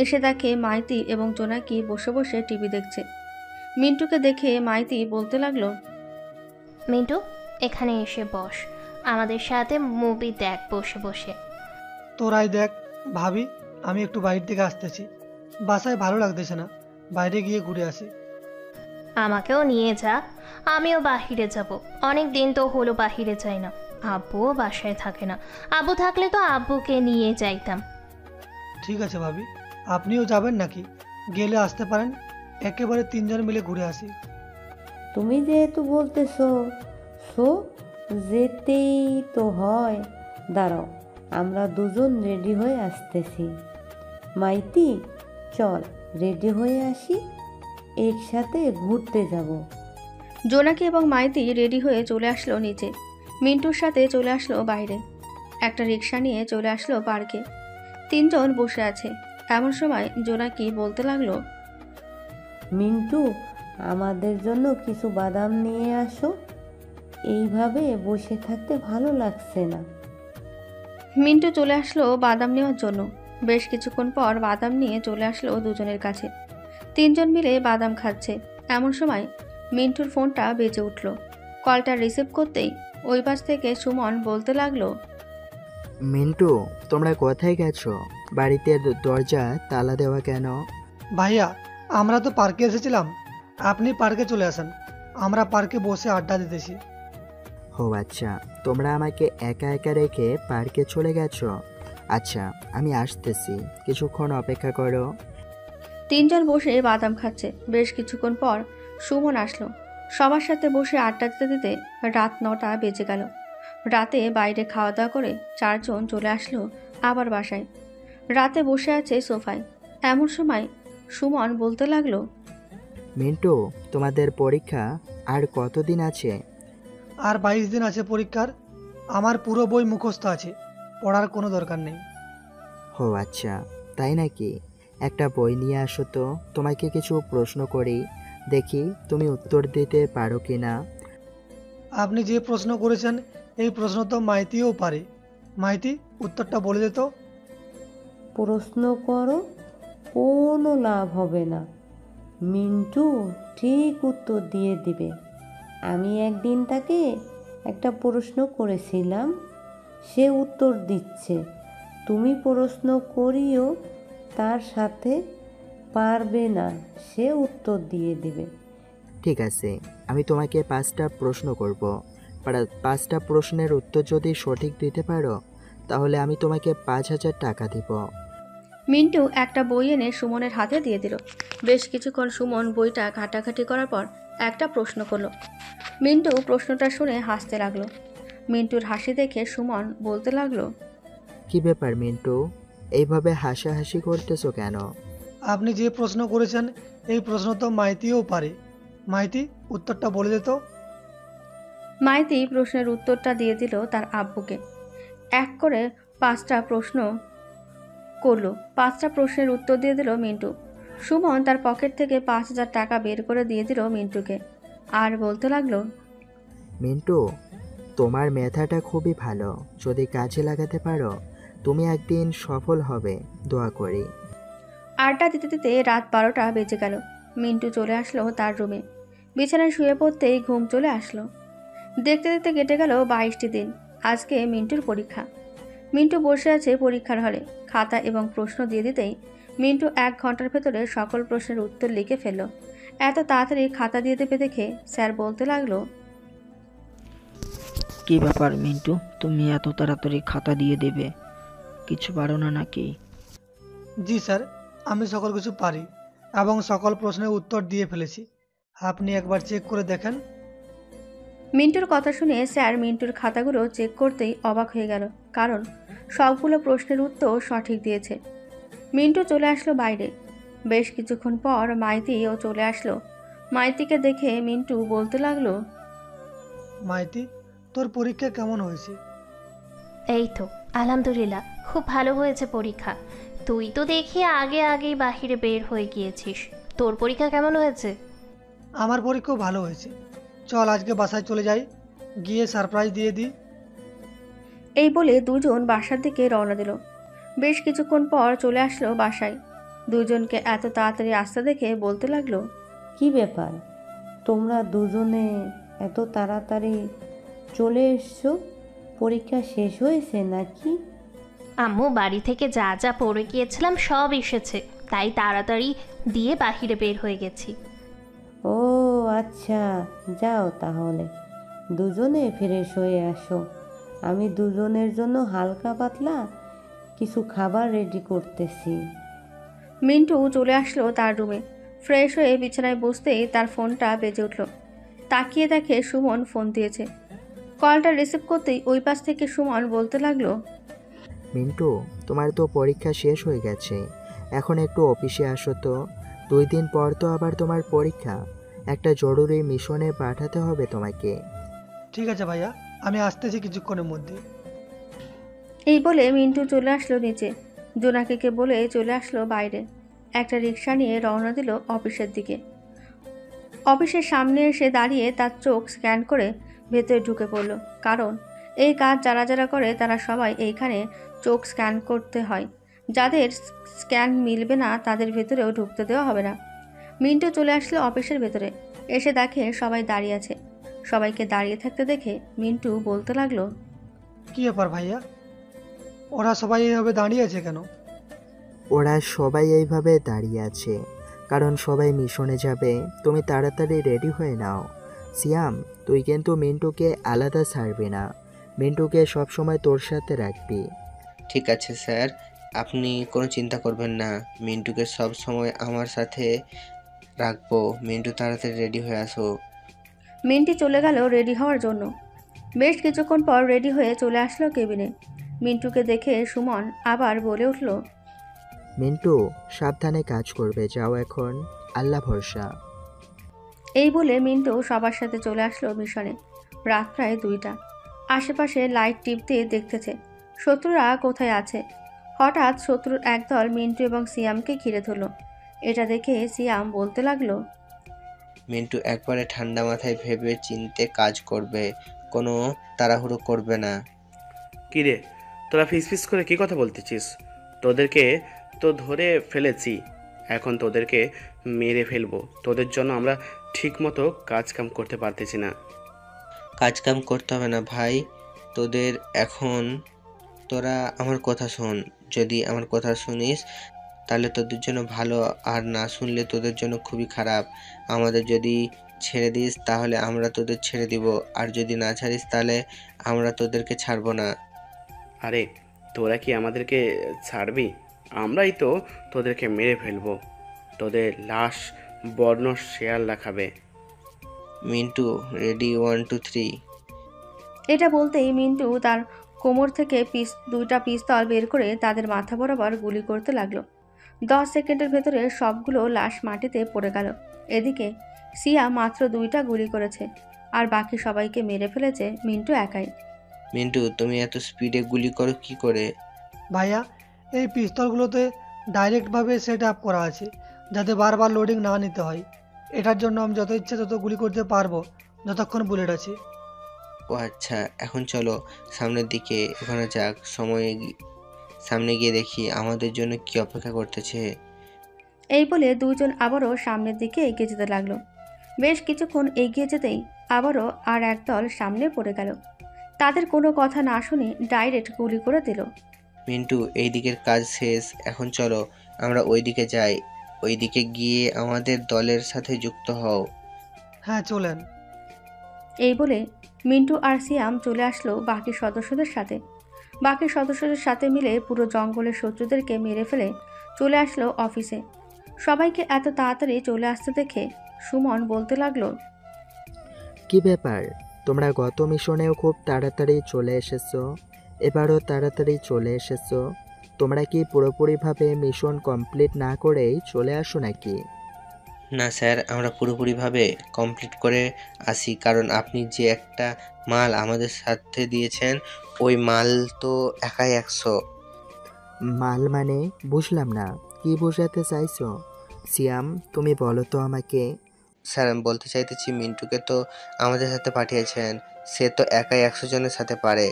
এসে দেখে মাইতি এবং জোনাকি বসে বসে টিভি দেখছে। মিন্টুকে দেখে মাইতি বলতে লাগলো, মিন্টু, এখানে এসে বস, আমাদের সাথে মুভি দেখ বসে বসে। তোরাই দেখ ভাবি, আমি একটু বাইরে থেকে আসতেছি। বাসায় ভালো লাগতেছে না, বাইরে গিয়ে ঘুরে আসি। আমাকেও নিয়ে যা, আমিও বাহিরে যাব। অনেক দিন তো হলো বাহিরে যাই না। আব্বুও বাসায় থাকে না, আব্বু থাকলে তো আব্বুকে নিয়ে যাইতাম। ঠিক আছে ভাবি, আপনিও যাবেন নাকি? গেলে আসতে পারেন, একেবারে 3 জন মিলে ঘুরে আসি। তুমি যেহেতু বলতেছো, সো যেতেই তো হয়। দাঁড়াও, আমরা দুজন রেডি হয়ে আসতেছি। মাইতি, চল রেডি হয়ে আসি, একসাথে ঘুরতে যাব। জোনাকি এবং মাইতি রেডি হয়ে চলে আসলো নিচে, মিন্টুর সাথে চলে আসলো বাইরে। একটা রিক্সা নিয়ে চলে আসলো পার্কে। 3 জন বসে আছে। এমন সময় জোনাকি বলতে লাগলো, মিন্টু, আমাদের জন্য কিছু বাদাম নিয়ে আসো, এইভাবে বসে থাকতে ভালো লাগছে না। মিন্টু চলে আসলো বাদাম নেওয়ার জন্য। বেশ কিছুক্ষণ পর বাদাম নিয়ে চলে আসলো দুজনের কাছে। 3 জন মিলে বাদাম খাচ্ছে। এমন সময় মিন্টুর ফোনটা বেজে উঠল। কলটা রিসিভ করতেই ওই পাশ থেকে সুমন বলতে লাগলো, মিন্টু, তোমরা কোথায় গেছো? বাড়িতে দরজা তালা দেওয়া কেন? ভাইয়া, আমরা তো পার্কে এসেছিলাম, আপনি পার্কে চলে আসেন, আমরা পার্কে বসে আড্ডা দিতেছি। ও আচ্ছা, তোমরা আমাকে একা একা রেখে পার্কে চলে গেছো? আচ্ছা, আমি আসতেছি, কিছুক্ষণ অপেক্ষা করো। 3 জন বসে বাদাম খাচ্ছে। বেশ কিছুক্ষণ পর সুমন আসলো। সবার সাথে বসে আড্ডা দিতে দিতে রাত 9টা বেজে গেল। রাতে বাইরে খাওয়া দাওয়া করে 4 জন চলে আসলো আবার বাসায়। রাতে বসে আছে সোফায়। এমন সময় সুমন বলতে লাগলো, মিন্টু, তোমাদের পরীক্ষা আর কতদিন আছে? আর 22 দিন আছে পরীক্ষার। আমার পুরো বই মুখস্থ আছে, পড়ার কোনো দরকার নেই। ও আচ্ছা, তাই নাকি? একটা বই নিয়ে আসো তো, তোমাকে কিছু প্রশ্ন করি, দেখি তুমি উত্তর দিতে পারো কি না। আপনি যে প্রশ্ন করেছেন এই প্রশ্ন তো মাইতিও পারে। মাইতি, উত্তরটা বলে দিত। প্রশ্ন করো, কোনো লাভ হবে না। মিন্টু ঠিক উত্তর দিয়ে দিবে। আমি একদিন তাকে একটা প্রশ্ন করেছিলাম, সে উত্তর দিচ্ছে। তুমি প্রশ্ন করিও, তার সাথে পারবে না, সে উত্তর দিয়ে দিবে। ঠিক আছে, আমি তোমাকে 5টা প্রশ্ন করব। 5টা প্রশ্নের উত্তর যদি সঠিক দিতে পারো তাহলে আমি তোমাকে 5,000 টাকা দিব। মিন্টু একটা বই এনে সুমনের হাতে দিয়ে দিল। বেশ কিছুক্ষণ সুমন বইটা ঘাটাঘাটি করার পর একটা প্রশ্ন করলো। মিন্টু প্রশ্নটা শুনে হাসতে লাগলো। মিন্টুর হাসি দেখে সুমন বলতে লাগলো, কি ব্যাপার মিন্টু, এইভাবে হাসাহাসি করতেছো কেন? আপনি যে প্রশ্ন করেছেন এই প্রশ্ন তো মাইতিও পারে। মাইতি, উত্তরটা বলে দিত। মাইতি প্রশ্নের উত্তরটা দিয়ে দিল তার আব্বুকে। এক করে 5টা প্রশ্ন করলো। 5টা প্রশ্নের উত্তর দিয়ে দিল মিন্টু। সুমন তার পকেট থেকে 5,000 টাকা বের করে দিয়ে দিল মিন্টুকে, আর বলতে লাগলো, মিন্টু, তোমার মেধাটা খুবই ভালো, যদি কাজে লাগাতে পারো তুমি একদিন সফল হবে, দোয়া করি। আড্ডা দিতে দিতে রাত 12টা বেজে গেল। মিন্টু চলে আসলো তার রুমে। বিছানায় শুয়ে পড়তেই ঘুম চলে আসলো। দেখতে দেখতে কেটে গেল 22টি দিন। আজকে মিন্টুর পরীক্ষা। মিন্টু বসে আছে পরীক্ষার হলে। খাতা এবং প্রশ্ন দিয়ে দিতেই মিন্টু 1 ঘন্টার ভেতরে সকল প্রশ্নের উত্তর লিখে ফেলল। এত তাড়াতাড়ি খাতা দিয়ে দেবে দেখে স্যার বলতে লাগলো, কি ব্যাপার মিন্টু, তুমি এত তাড়াতাড়ি খাতা দিয়ে দেবে? কিছু পারো না নাকি? জি স্যার, আমি সকল কিছু পারি এবং সকল প্রশ্নের উত্তর দিয়ে ফেলেছি। আপনি একবার চেক করে দেখেন। মিন্টুর কথা শুনে স্যার মিন্টুর খাতাগুলো চেক করতেই অবাক হয়ে গেল, কারণ সবগুলো প্রশ্নের উত্তর সঠিক দিয়েছে। মিন্টু চলে আসলো বাইরে। বেশ কিছুক্ষণ পর মাইতিও চলে আসলো। মাইতিকে দেখে মিন্টু বলতে লাগলো, মাইতি, তোর পরীক্ষা কেমন হয়েছে? এই তো আলহামদুলিল্লাহ, খুব ভালো হয়েছে পরীক্ষা। তুই তো দেখি আগেই বাহিরে বের হয়ে গিয়েছিস। তোর পরীক্ষা কেমন হয়েছে? আমার পরীক্ষাও ভালো হয়েছে। চল আজকে বাসায় চলে যাই, গিয়ে সারপ্রাইজ দিয়ে দিই। এই বলে দুজন বাসার দিকে রওনা দিল। বেশ কিছুক্ষণ পর চলে আসলো বাসায়। দুজনকে এত তাড়াতাড়ি আসতে দেখে বলতে লাগলো, কি ব্যাপার, তোমরা দুজনে এত তাড়াতাড়ি চলে এসছো? পরীক্ষা শেষ হয়েছে নাকি? আম্মু বাড়ি থেকে যা যা পড়ে গিয়েছিলাম সব এসেছে, তাই তাড়াতাড়ি দিয়ে বাহিরে বের হয়ে গেছি। ও আচ্ছা, যাও তাহলে দুজনে ফ্রেশ হয়ে আসো। আমি দুজনের জন্য হালকা পাতলা কিছু খাবার রেডি করতেছি। মিন্টু চলে আসলো তার রুমে। ফ্রেশ হয়ে বিছানায় বসতেই তার ফোনটা বেজে উঠল। তাকিয়ে দেখে সুমন ফোন দিয়েছে। কলটা রিসিভ করতেই ওই পাশ থেকে সুমন বলতে লাগলো, মিন্টু, তোমার তো পরীক্ষা শেষ হয়ে গেছে, এখন একটু অফিসে আসো তো। 2 দিন পর তো আবার তোমার পরীক্ষা, একটা জরুরি মিশনে পাঠাতে হবে তোমাকে। ঠিক আছে ভাইয়া, আমি আসতেছি কিছুক্ষণের মধ্যে। এই বলে মিন্টু চলে আসলো নিচে। জোনাকিকে বলে চলে আসলো বাইরে। একটা রিক্সা নিয়ে রওনা দিল অফিসের দিকে। অফিসের সামনে এসে দাঁড়িয়ে তার চোখ স্ক্যান করে ভেতরে ঢুকে পড়ল। কারণ এই কাজ যারা যারা করে তারা সবাই এইখানে চোখ স্ক্যান করতে হয়। যাদের স্ক্যান মিলবে না তাদের ভেতরেও ঢুকতে দেওয়া হবে না। মিন্টু চলে আসলো অফিসের ভেতরে। এসে দেখে সবাই দাঁড়িয়ে আছে। সবাইকে দাঁড়িয়ে থাকতে দেখে মিন্টু বলতে লাগলো, কি ব্যাপার ভাইয়া, ওরা সবাই এইভাবে দাঁড়িয়ে আছে কেন? ওরা সবাই এইভাবে দাঁড়িয়ে আছে কারণ সবাই মিশনে যাবে। তুমি তাড়াতাড়ি রেডি হয়ে নাও। সিয়াম, তুই কিন্তু মিন্টুকে আলাদা ছাড়বি না, মিন্টুকে সবসময় তোর সাথে রাখবি। ঠিক আছে স্যার, আপনি কোনো চিন্তা করবেন না, মিন্টুকে সব সময় আমার সাথে রাখবো। মিন্টু তাড়াতাড়ি রেডি হয়ে আসো। মিন্টি চলে গেল রেডি হওয়ার জন্য। বেশ কিছুক্ষণ পর রেডি হয়ে চলে আসলো কেবিনে। মিন্টুকে দেখে সুমন আবার বলে উঠল, মিন্টু, সাবধানে কাজ করবে, যাও এখন, আল্লাহ ভরসা। এই বলে মিন্টু সবার সাথে চলে আসলো মিশনে। রাত প্রায় 2টা। আশেপাশে লাইট টিপ দিয়ে দেখতেছে শত্রুরা কোথায় আছে। হঠাৎ শত্রুর একদল মিন্টু এবং সিয়ামকে ঘিরে ধরল। এটা দেখে সিয়াম বলতে লাগলো, মিন্টু একবারে ঠান্ডা মাথায় ভেবে চিনতে কাজ করবে, কোনো তাড়াহুড়ো করবে না। কিরে, তোরা ফিসফিস করে কি কথা বলতেছিস? তোদেরকে তো ধরে ফেলেছি, এখন তোদেরকে মেরে ফেলবো। তোদের জন্য আমরা ঠিকমতো কাজকাম করতে পারতেছি না। কাজকাম করতে হবে না ভাই তোদের এখন। তোরা আমার কথা শোন, যদি আমার কথা শুনিস তাহলে তোদের জন্য ভালো, আর না শুনলে তোদের জন্য খুবই খারাপ। আমাদের যদি ছেড়ে দিস তাহলে আমরা তোদের ছেড়ে দিব, আর যদি না ছাড়িস তাহলে আমরা তোদেরকে ছাড়বো না। আরে তোরা কি আমাদেরকে ছাড়বি? আমরাই তো তোদেরকে মেরে ফেলবো, তোদের লাশ বর্ণ শেয়াল রাখাবে। মিন্টু রেডি, 1 2 3। এটা বলতেই মিন্টু তার কোমর থেকে দুইটা পিস্তল বের করে তাদের মাথা বরাবর গুলি করতে লাগলো। 10 সেকেন্ডের ভেতরে সবগুলো লাশ মাটিতে পড়ে গেল। এদিকে সিয়া মাত্র 2টা গুলি করেছে, আর বাকি সবাইকে মেরে ফেলেছে মিন্টু একাই। মিন্টু তুমি এত স্পিডে গুলি করো কি করে? ভাইয়া, এই পিস্তলগুলোতে ডাইরেক্টভাবে সেট আপ করা আছে যাতে বারবার লোডিং না নিতে হয়। এটার জন্য আমি যত ইচ্ছে তত গুলি করতে পারবো যতক্ষণ বুলেট আছে। ও আচ্ছা, এখন চলো সামনের দিকে ওখানে যাক। সামনে গিয়ে দেখি আমাদের জন্য কি অপেক্ষা করতেছে। এই বলে দুজন আবারও সামনের দিকে এগিয়ে যেতে লাগলো। বেশ কিছুক্ষণ এগিয়ে যেতেই আবারও আর একদল সামনে পড়ে গেল। তাদের কোনো কথা না শুনে ডাইরেক্ট গুলি করে দিল। মিন্টু এই দিকের কাজ শেষ, এখন চলো আমরা ওই দিকে যাই। ওই দিকে গিয়ে আমাদের দলের সাথে যুক্ত হও। হ্যাঁ চলেন। এই বলে মিন্টু আর সিয়াম চলে আসলো বাকি সদস্যদের সাথে। বাকি সদস্যদের সাথে মিলে পুরো জঙ্গলের শত্রুদেরকে মেরে ফেলে চলে আসলো অফিসে। সবাইকে এত তাড়াতাড়ি চলে আসতে দেখে সুমন বলতে লাগলো, কি ব্যাপার, তোমরা গত মিশনেও খুব তাড়াতাড়ি চলে এসেছো, এবারও তাড়াতাড়ি চলে এসেছো। তোমরা কি পুরোপুরিভাবে মিশন কমপ্লিট না করেই চলে আসো নাকি? না স্যার, আমরা পুরোপুরিভাবে কমপ্লিট করে আসি, কারণ আপনি যে একটা মাল আমাদের সাথে দিয়েছেন ওই মাল তো একাই 100। মাল মানে বুঝলাম না, কি বোঝাতে চাইছো? সিয়াম, তুমি বলো তো আমাকে। স্যার আমি বলতে চাইতেছি মিন্টুকে তো আমাদের সাথে পাঠিয়েছেন, সে তো একাই 100 জনের সাথে পারে,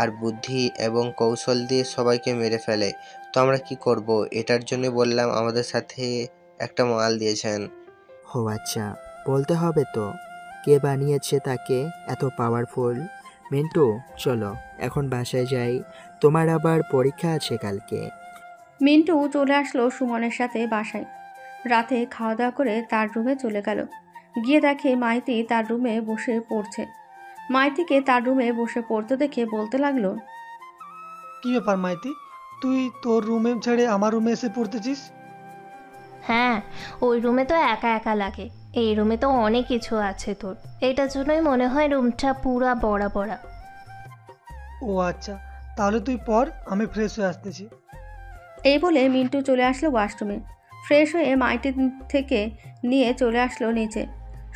আর বুদ্ধি এবং কৌশল দিয়ে সবাইকে মেরে ফেলে। তো আমরা কি করব? এটার জন্য বললাম আমাদের সাথে একটা মাল দিয়েছেন। ও আচ্ছা, বলতে হবে তো, কে বানিয়েছে তাকে এত পাওয়ারফুল। মিন্টু চলো এখন বাসায় যাই, তোমার আবার পরীক্ষা আছে কালকে। মিন্টু চলে আসলো সুমনের সাথে বাসায়। রাতে খাওয়া দাওয়া করে তার রুমে চলে গেল। গিয়ে দেখে মাইতি তার রুমে বসে পড়ছে। মাইতিকে তার রুমে বসে পড়তে দেখে বলতে লাগলো, কি ব্যাপার মাইতি, তুই তোর রুমে ছেড়ে আমার রুমে এসে পড়তেছিস? হ্যাঁ, ওই রুমে তো একা একা লাগে, এই রুমে তো অনেক কিছু আছে তোর, এইটার জন্যই মনে হয় রুমটা পুরা বড়া বড়া। ও আচ্ছা, তাহলে তুই পর, আমি ফ্রেশ হয়ে আসতেছি। এই বলে মিন্টু চলে আসলো ওয়াশরুমে। ফ্রেশ হয়ে মাইটি থেকে নিয়ে চলে আসলো নিচে।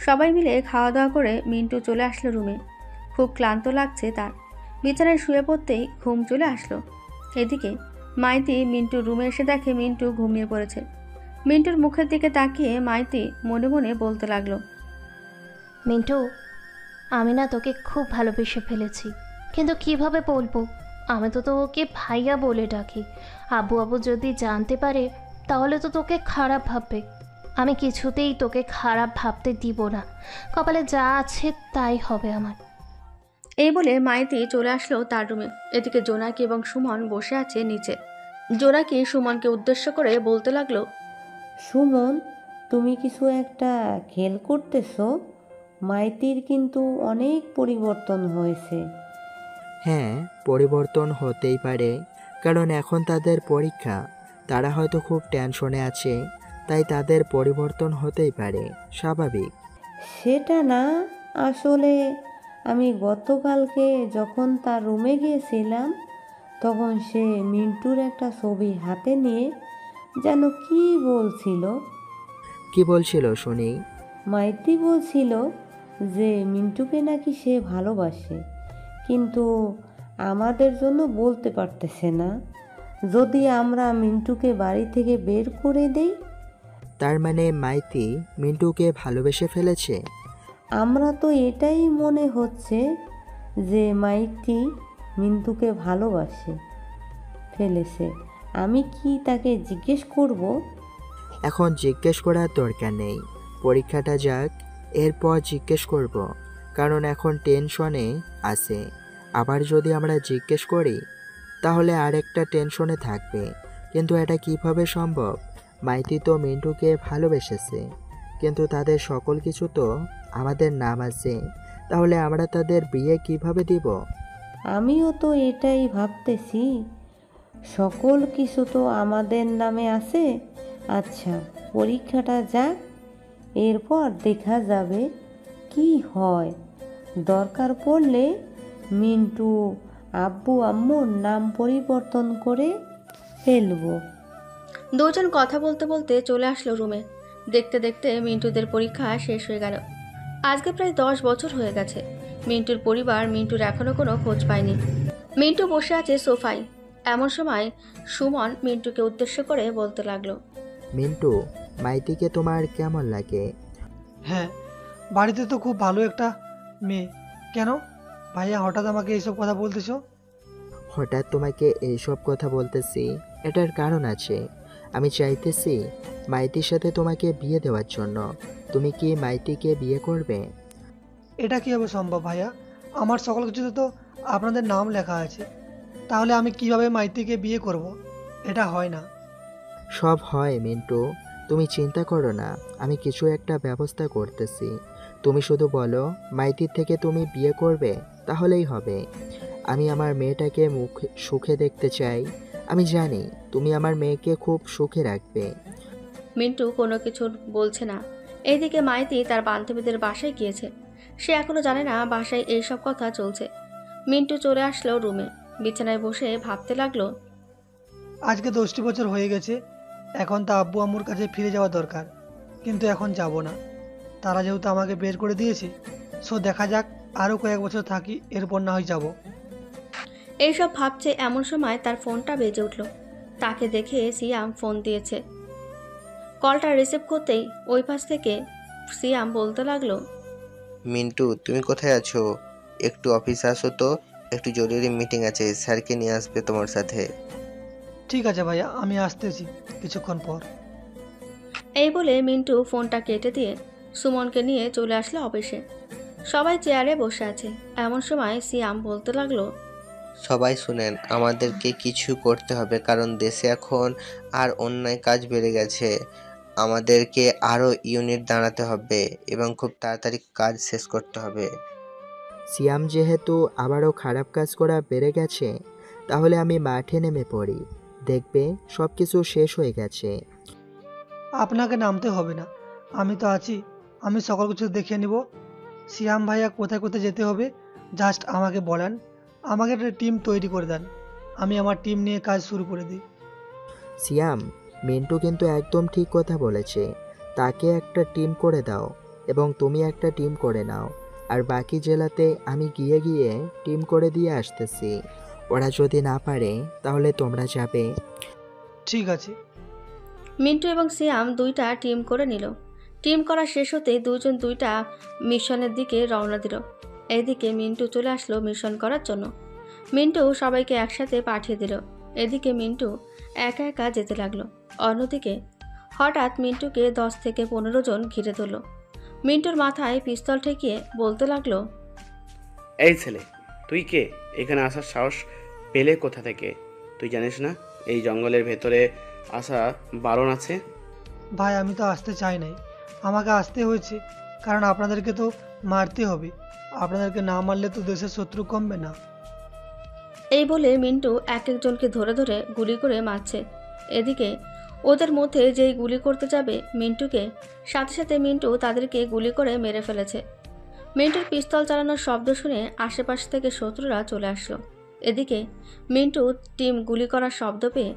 সবাই মিলে খাওয়া দাওয়া করে মিন্টু চলে আসলো রুমে। খুব ক্লান্ত লাগছে তার। বিছানায় শুয়ে পড়তেই ঘুম চলে আসলো। এদিকে মাইতি মিন্টুর রুমে এসে দেখে মিন্টু ঘুমিয়ে পড়েছে। মিন্টুর মুখের দিকে তাকিয়ে মাইতি মনে মনে বলতে লাগলো, মিন্টু, আমি না তোকে খুব ভালোবেসে ফেলেছি, কিন্তু কিভাবে বলবো, আমি তো তোকে ভাইয়া বলে ডাকি। আব্বু আব্বু যদি জানতে পারে তাহলে তো তোকে খারাপ ভাববে। আমি কিছুতেই তোকে খারাপ ভাবতে দিব না, কপালে যা আছে তাই হবে আমার। এই বলে মাইতি চলে আসলো তার রুমে। এদিকে জোনাকি এবং সুমন বসে আছে নিচে। জোনাকি সুমনকে উদ্দেশ্য করে বলতে লাগলো, সুমন, তুমি কিছু একটা খেল করতেছো? মাইতির কিন্তু অনেক পরিবর্তন হয়েছে। হ্যাঁ, পরিবর্তন হতেই পারে, কারণ এখন তাদের পরীক্ষা। তারা হয়তো খুব টেনশনে আছে, তাই তাদের পরিবর্তন হতেই পারে, স্বাভাবিক। সেটা না, আসলে আমি গতকালকে যখন তার রুমে গিয়েছিলাম তখন সে মিন্টুর একটা ছবি হাতে নিয়ে যেন কি বলছিল। কি বলছিল শুনি? মাইতি বলছিল যে মিন্টুকে নাকি সে ভালোবাসে, কিন্তু আমাদের জন্য বলতে পারতেছে না। যদি আমরা মিন্টুকে বাড়ি থেকে বের করে দেই। তার মানে মাইতি মিন্টুকে ভালোবেসে ফেলেছে? আমরা তো এটাই মনে হচ্ছে যে মাইতি মিন্টুকে ভালোবাসে ফেলেছে। আমি কি তাকে জিজ্ঞেস করব? এখন জিজ্ঞেস করার দরকার নেই, পরীক্ষাটা যাক, এরপর জিজ্ঞেস করব, কারণ এখন টেনশনে আছে। আবার যদি আমরা জিজ্ঞেস করি তাহলে আরেকটা টেনশনে থাকবে, কিন্তু এটা কিভাবে সম্ভব? মাইতি তো মিন্টুকে ভালোবেসেছে, কিন্তু তাদের সকল কিছু তো আমাদের নাম আছে, তাহলে আমরা তাদের বিয়ে কিভাবে দিব? আমিও তো এটাই ভাবতেছি, সকল কিছু তো আমাদের নামে আছে। আচ্ছা, পরীক্ষাটা যাক, এরপর দেখা যাবে কি হয়। দরকার পড়লে মিন্টু আব্বু আম্মুর নাম পরিবর্তন করে ফেলবো। দুজন কথা বলতে বলতে চলে আসলো রুমে। দেখতে দেখতে মিন্টুদের পরীক্ষা শেষ হয়ে গেল। আজকে প্রায় 10 বছর হয়ে গেছে। মিন্টুর পরিবার মিন্টুর এখনো কোনো খোঁজ পায়নি। মিন্টু বসে আছে সোফায়। এমন সময় সুমন মিন্টুকে উদ্দেশ্য করে বলতে লাগলো, মিন্টু, মাইতিকে তোমার কেমন লাগে? হ্যাঁ, বাড়িতে তো খুব ভালো একটা মেয়ে। কেন ভাইয়া হঠাৎ আমাকে এইসব কথা বলতেছো? হঠাৎ তোমাকে এইসব কথা বলতেছি, এটার কারণ আছে। আমি চাইতেছি মাইতির সাথে তোমাকে বিয়ে দেওয়ার জন্য। তুমি কি মাইতিকে বিয়ে করবে? এটা কীভাবে সম্ভব ভাইয়া? আমার সকল কিছুতে তো আপনাদের নাম লেখা আছে, তাহলে আমি কিভাবে মাইতিকে বিয়ে করব? এটা হয় না। সব হয় মিন্টু, তুমি চিন্তা করো না, আমি কিছু একটা ব্যবস্থা করতেছি। তুমি শুধু বলো মাইতির থেকে তুমি বিয়ে করবে, তাহলেই হবে। আমি আমার মেয়েটাকে সুখে দেখতে চাই। আমি জানি তুমি আমার মেয়েকে খুব সুখে রাখবে। মিন্টু কোনো কিছু বলছে না। এইদিকে মাইতি তার বান্ধবীদের বাসায় গিয়েছে। সে এখনো জানে না বাসায় এইসব কথা চলছে। মিন্টু চলে আসলো রুমে। বিছানায় বসে ভাবতে লাগলো, আজকে 10টি বছর হয়ে গেছে, এখন তো আব্বু আম্মুর কাছে ফিরে যাওয়া দরকার, কিন্তু এখন যাব না। তারা যেহেতু আমাকে বের করে দিয়েছে, সো দেখা যাক, আরও কয়েক বছর থাকি, এরপর না হয় যাব। এইসব ভাবছে এমন সময় তার ফোনটা বেজে উঠল। তাকে দেখে সিয়াম ফোন দিয়েছে। কলটা রিসিভ করতেই ওই পাশ থেকে সিয়াম বলতে লাগলো, মিন্টু, তুমি কোথায় আছো? একটু অফিসে আসো তো, একটু জরুরি মিটিং আছে, স্যারকে নিয়ে আসবে তোমার সাথে। ঠিক আছে ভাইয়া, আমি আসতেছি কিছুক্ষণ পর। এই বলে মিন্টু ফোনটা কেটে দিয়ে সুমনকে নিয়ে চলে আসলো অফিসে। সবাই চেয়ারে বসে আছে। এমন সময় সিয়াম বলতে লাগলো, সবাই শুনেন, আমাদেরকে কিছু করতে হবে, কারণ দেশে এখন আর অন্যায় কাজ বেড়ে গেছে। আমাদেরকে আরও ইউনিট দাঁড়াতে হবে এবং খুব তাড়াতাড়ি কাজ শেষ করতে হবে। সিয়াম যেহেতু আবারও খারাপ কাজ করা বেড়ে গেছে, তাহলে আমি মাঠে নেমে পড়ি। দেখবে সব কিছু শেষ হয়ে গেছে। আপনাকে নামতে হবে না, আমি তো আছি। আমি সকল কিছু দেখে নিব। সিয়াম ভাইয়া কোথায় কোথায় যেতে হবে জাস্ট আমাকে বলেন। আমাকে একটা টিম তৈরি করে দেন, আমি আমার টিম নিয়ে কাজ শুরু করে দিই। সিয়াম, মিন্টু কিন্তু একদম ঠিক কথা বলেছে। তাকে একটা টিম করে দাও এবং তুমি একটা টিম করে নাও। আর বাকি জেলাতে আমি গিয়ে গিয়ে টিম করে দিয়ে আসতেছি। ওরা যদি না পারে তাহলে তোমরা যাবে। ঠিক আছে। মিন্টু এবং সিয়াম দুইটা টিম করে নিল। টিম করা শেষ হতে দুজন দুইটা মিশনের দিকে রওনা দিল। এদিকে মিন্টু চলে আসলো মিশন করার জন্য। মিন্টু সবাইকে একসাথে পাঠিয়ে দিল। এদিকে মিন্টু একা একা যেতে লাগলো। অন্যদিকে হঠাৎ মিন্টুকে 10 থেকে 15 জন ঘিরে ধরল। মিন্টুর মাথায় পিস্তল ঠেকিয়ে বলতে লাগলো, এই ছেলে, তুই কে? এখানে আসার সাহস পেলে কোথা থেকে? তুই জানিস না এই জঙ্গলের ভেতরে আসা বারণ আছে? ভাই আমি তো আসতে চাই নাই, আমাকে আসতে হয়েছে কারণ আপনাদেরকে তো মারতে হবে। আপনাদেরকে না মারলে তো দেশের শত্রু কমবে না। এই বলে মিন্টু এক একজনকে ধরে ধরে গুলি করে মারছে। এদিকে ওদের মধ্যে যেই গুলি করতে যাবে মিন্টুকে, সাথে সাথে মিন্টু তাদেরকে গুলি করে মেরে ফেলেছে। মিন্টুর পিস্তল চালানোর শব্দ শুনে আশেপাশ থেকে শত্রুরা চলে আসলো। এদিকে মিন্টু টিম গুলি করার শব্দ পেয়ে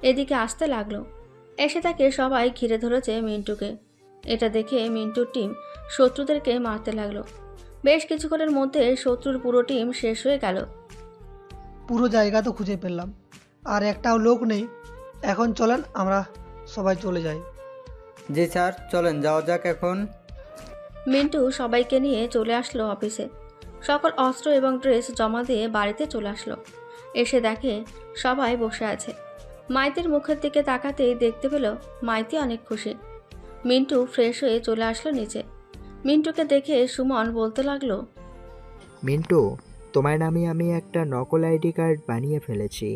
এদিকে আসতে লাগলো। এসে তাকে সবাই ঘিরে ধরেছে মিন্টুকে। এটা দেখে মিন্টুর টিম শত্রুদেরকে মারতে লাগলো। বেশ কিছুক্ষণের মধ্যে শত্রুর পুরো টিম শেষ হয়ে গেল। পুরো জায়গা তো খুঁজে পেলাম, আর একটাও লোক নেই। এখন চলেন আমরা সবাই চলে যাই। জি স্যার, চলেন যাওয়া যাক এখন। মিন্টু সবাইকে নিয়ে চলে আসলো অফিসে। সকল অস্ত্র এবং ড্রেস জমা দিয়ে বাড়িতে চলে আসলো। এসে দেখে সবাই বসে আছে। মাইতির মুখের দিকে তাকাতেই দেখতে পেল মাইতি অনেক খুশি। মিন্টু ফ্রেশ হয়ে চলে আসলো নিচে। মিন্টুকে দেখে সুমন বলতে লাগলো, মিন্টু, তোমার নামে আমি একটা নকল আইডি কার্ড বানিয়ে ফেলেছি।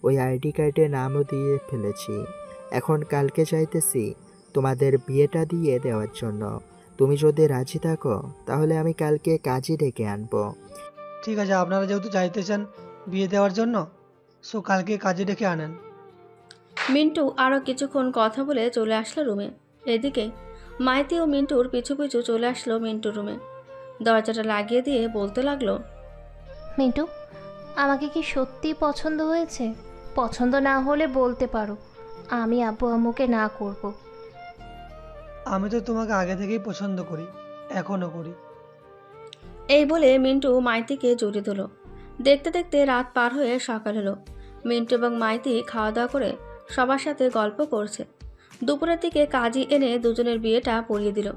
ওই আইডি কার্ডে নামও দিয়ে ফেলেছি। এখন কালকে চাইতেছি তোমাদের বিয়েটা দিয়ে দেওয়ার জন্য। তুমি যদি রাজি থাকো তাহলে আমি কালকে কাজই ডেকে আনবো। ঠিক আছে, আপনারা যেহেতু চাইতেছেন বিয়ে দেওয়ার জন্য, সো কালকে কাজে ডেকে আনেন। মিন্টু আরও কিছুক্ষণ কথা বলে চলে আসলো রুমে। এদিকে মাইতি ও মিন্টুর পিছু পিছু চলে আসলো মিন্টুর রুমে। দরজাটা লাগিয়ে দিয়ে বলতে লাগলো, মিন্টু, আমাকে কি সত্যি পছন্দ হয়েছে? পছন্দ না হলে বলতে পারো, আমি আব্বু আম্মুকে না করব। আমি তো তোমাকে আগে থেকেই পছন্দ করি, এখনও করি। এই বলে মিন্টু মাইতিকে জড়িয়ে দিল। দেখতে দেখতে রাত পার হয়ে সকাল হলো। মিন্টু এবং মাইতি খাওয়া দাওয়া করে সবার সাথে গল্প করছে। দুপুরের দিকে কাজী এনে দুজনের বিয়েটা পড়িয়ে দিল।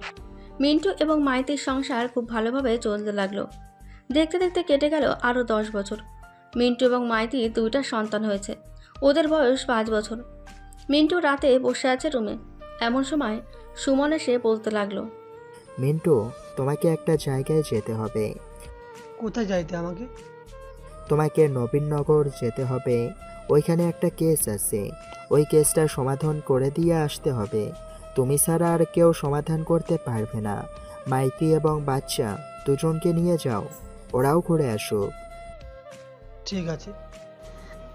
মিন্টু এবং মাইতির সংসার খুব ভালোভাবে চলতে লাগলো। দেখতে দেখতে কেটে গেল আরও 10 বছর। মিন্টু এবং মাইতির 2টা সন্তান হয়েছে। ওদের বয়স 5 বছর। মিন্টু রাতে বসে আছে রুমে। এমন সময় সুমন এসে বলতে লাগলো, মিন্টু, তোমাকে একটা জায়গায় যেতে হবে। কোথায় যাইতে আমাকে? তোমাকে নবীননগর যেতে হবে। ওইখানে একটা কেস আছে, ওই কেসটা সমাধান করে দিয়ে আসতে হবে। তুমি ছাড়া আর কেউ সমাধান করতে পারবে না। মাইতি এবং বাচ্চা দুজনকে নিয়ে যাও, ওরাও ঘুরে আসুক। ঠিক আছে।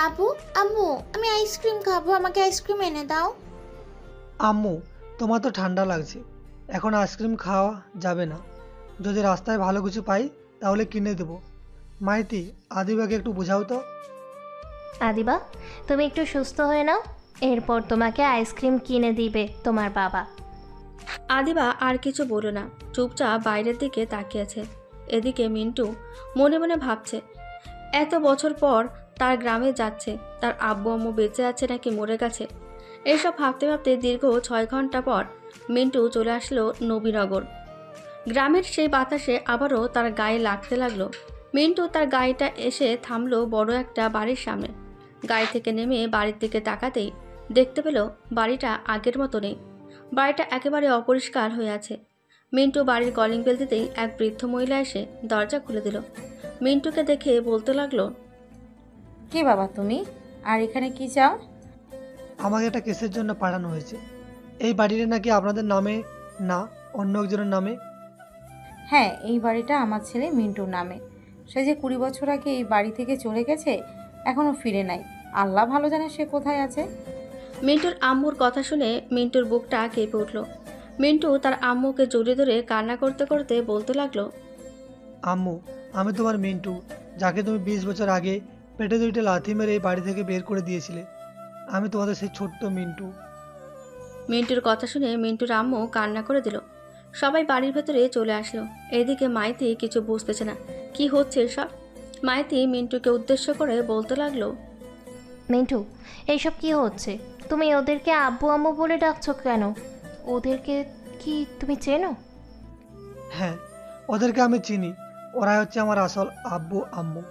আব্বু, আম্মু, আমি আইসক্রিম খাবো, আমাকে আইসক্রিম এনে দাও। আম্মু, তোমার তো ঠান্ডা লাগছে, এখন আইসক্রিম খাওয়া যাবে না। যদি রাস্তায় ভালো কিছু পাই তাহলে কিনে দেবো। মাইতি, আদিবাকে একটু বোঝাও তো। আদিবা, তুমি একটু সুস্থ হয়ে নাও, এরপর তোমাকে আইসক্রিম কিনে দিবে তোমার বাবা। আদিবা আর কিছু বলল না, চুপচাপ বাইরের দিকে তাকিয়েছে। এদিকে মিন্টু মনে মনে ভাবছে, এত বছর পর তার গ্রামে যাচ্ছে, তার আব্বু আম্মু বেঁচে আছে নাকি মরে গেছে। এইসব ভাবতে ভাবতে দীর্ঘ 6 ঘন্টা পর মিন্টু চলে আসলো নবীনগর। গ্রামের সেই বাতাসে আবারও তার গায়ে লাগতে লাগলো। মিন্টু তার গাড়িটা এসে থামলো বড় একটা বাড়ির সামনে। গাড়ি থেকে নেমে বাড়ির দিকে তাকাতেই দেখতে পেল বাড়িটা আগের মতো নেই। বাড়িটা একেবারে অপরিষ্কার হয়ে আছে। মিন্টু বাড়ির কলিং বেল দিতেই এক বৃদ্ধ মহিলা এসে দরজা খুলে দিল। মিন্টুকে দেখে বলতে লাগলো, কে বাবা তুমি? আর এখানে কি চাও? আমাকে একটা কেসের জন্য পাঠানো হয়েছে। এই বাড়িটা নাকি আপনাদের নামে না, অন্য একজনের নামে। হ্যাঁ, এই বাড়িটা আমার ছেলে মিন্টুর নামে। সে যে 20 বছর আগে এই বাড়ি থেকে চলে গেছে, এখনো ফিরে নাই। আল্লাহ ভালো জানে সে কোথায় আছে। মিন্টুর আম্মুর কথা শুনে মিন্টুর বুকটা কেঁপে উঠল। মিন্টু তার আম্মুকে জড়িয়ে ধরে কান্না করতে করতে বলতে লাগলো, আম্মু, আমি তোমার মিন্টু, যাকে তুমি 20 বছর আগে পেটে 2টা লাথি মেরে এই বাড়ি থেকে বের করে দিয়েছিলে। আমি তোমাদের সেই ছোট্ট মিন্টু। মিন্টুর কথা শুনে মিন্টুর আম্মু কান্না করে দিল। সবাই বাড়ির ভেতরে চলে আসলো। এদিকে মাইতি কিছু বুঝতেছে না কি হচ্ছে এসব। মাইতি মিন্টুকে উদ্দেশ্য করে বলতে লাগলো, মিন্টু, এইসব কি হচ্ছে? তুমি ওদেরকে আব্বু আম্মু বলে ডাকছো কেন? ওদেরকে কি তুমি চেনো? হ্যাঁ, ওদেরকে আমি চিনি। ওরা হচ্ছে আমার আসল আব্বু আম্মু।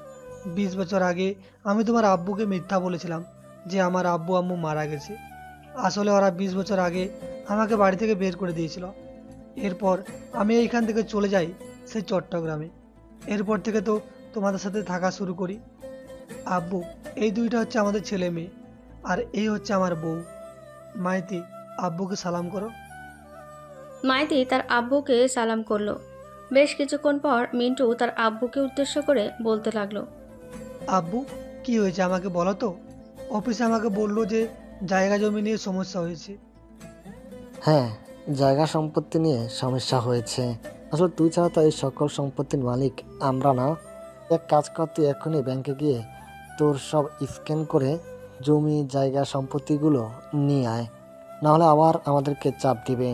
20 বছর আগে আমি তোমার আব্বুকে মিথ্যা বলেছিলাম যে আমার আব্বু আম্মু মারা গেছে। আসলে ওরা 20 বছর আগে আমাকে বাড়ি থেকে বের করে দিয়েছিল। এরপর আমি এইখান থেকে চলে যাই সেই চট্টগ্রামে। এরপর থেকে তো তোমাদের সাথে থাকা শুরু করি। আব্বু, এই 2টা হচ্ছে আমাদের ছেলে মেয়ে, আর এই হচ্ছে আমার বউ। মাইতি, আব্বুকে সালাম করো। মাইতি তার আব্বুকে সালাম করলো। বেশ কিছুক্ষণ পর মিন্টু তার আব্বুকে উদ্দেশ্য করে বলতে লাগলো, আব্বু, কি হয়েছে আমাকে বলো তো? অফিসে আমাকে বললো যে জায়গা জমি নিয়ে সমস্যা হয়েছে। হ্যাঁ, জায়গা সম্পত্তি নিয়ে সমস্যা হয়েছে। আসলে তুই ছাড়া তো এই সকল সম্পত্তির মালিক আমরা না। এক কাজ কর, তুই এখনই ব্যাংকে গিয়ে তোর সব স্ক্যান করে জমি জায়গা সম্পত্তিগুলো নিয়ে আয়, নাহলে আবার আমাদেরকে চাপ দিবে।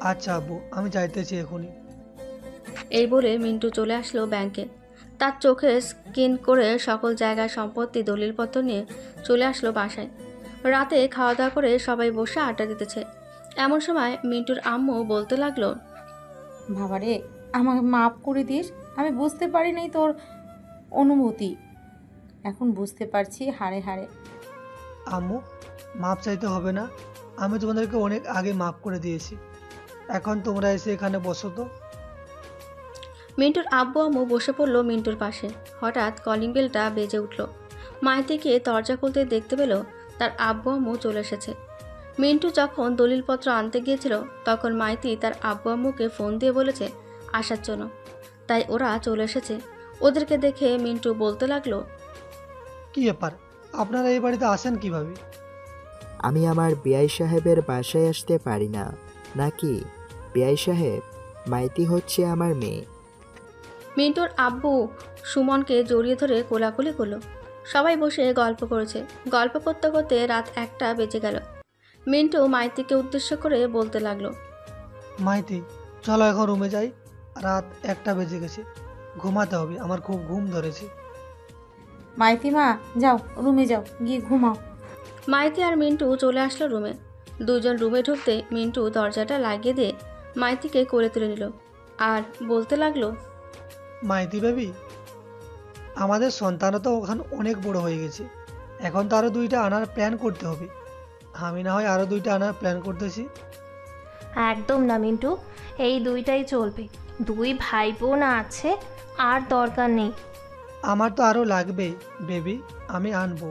আচ্ছা আব্বু, আমি যাইতেছি এখনই। এই বলে মিন্টু চলে আসলো ব্যাংকে। তার চোখে স্ক্যান করে সকল জায়গার সম্পত্তি দলিলপত্র নিয়ে চলে আসলো বাসায়। রাতে খাওয়া দাওয়া করে সবাই বসে আড্ডা দিতেছে। এমন সময় মিন্টুর আম্মু বলতে লাগলো, বাবারে, আমাকে মাফ করে দিস। আমি বুঝতে পারি নাই তোর অনুভূতি। এখন বুঝতে পারছি হাড়ে হাড়ে। আম্মু, মাপ চাইতে হবে না। আমি তোমাদেরকে অনেক আগে মাফ করে দিয়েছি। এখন তোমরা এসে এখানে বসো তো। মিন্টুর আব্বু আম্মু বসে পড়লো মিন্টুর পাশে। হঠাৎ কলিং বেলটা বেজে উঠল। মাইতিকে দরজা খুলতে দেখতে পেল তার আব্বু আম্মু চলে এসেছে। মিন্টু যখন দলিলপত্র আনতে গিয়েছিল তখন মাইতি তার আব্বু আম্মুকে ফোন দিয়ে বলেছে আসার জন্য, তাই ওরা চলে এসেছে। ওদেরকে দেখে মিন্টু বলতে লাগলো, কি ব্যাপার, আপনারা এই বাড়িতে আসেন কিভাবে? আমি আমার বিআই সাহেবের বাসায় আসতে পারি না নাকি? বিআই সাহেব, মাইতি হচ্ছে আমার মেয়ে। মিন্টুর আব্বু সুমনকে জড়িয়ে ধরে কোলাকুলি করলো। সবাই বসে গল্প করেছে। গল্প করতে করতে রাত 1টা বেজে গেল। মিন্টু মাইতিকে উদ্দেশ্য করে বলতে লাগলো, মাইতি, চলো এখন রুমে যাই। রাত 1টা বেজে গেছে, ঘুমাতে হবে, আমার খুব ঘুম ধরেছে। মাইতি মা, যাও রুমে যাও, গিয়ে ঘুমাও। মাইতি আর মিন্টু চলে আসলো রুমে। দুজন রুমে ঢুকতে মিন্টু দরজাটা লাগিয়ে দিয়ে মাইতিকে কোলে তুলে নিল আর বলতে লাগলো, মাইতি বেবি, আমাদের সন্তানও তো ওখানে অনেক বড় হয়ে গেছে। এখন তো আরো 2টা আনার প্ল্যান করতে হবে। আমি না হয় আরো 2টা আনার প্ল্যান করতেছি। একদম না মিন্টু, এই 2টাই চলবে। 2 ভাই বোন আছে, আর দরকার নেই। আমার তো আরো লাগবে বেবি, আমি আনবো।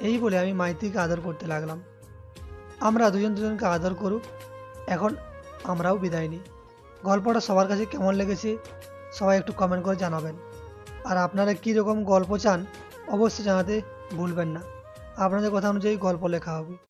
এই বলে আমি মাইতিকে আদর করতে লাগলাম। আমরা দুজনকে আদর করুক। এখন আমরাও বিদায় নিই। গল্পটা সবার কাছে কেমন লেগেছে সবাই একটু কমেন্ট করে জানাবেন। আর আপনারা কী রকম গল্প চান অবশ্যই জানাতে ভুলবেন না। আপনাদের কথা অনুযায়ী গল্প লেখা হবে।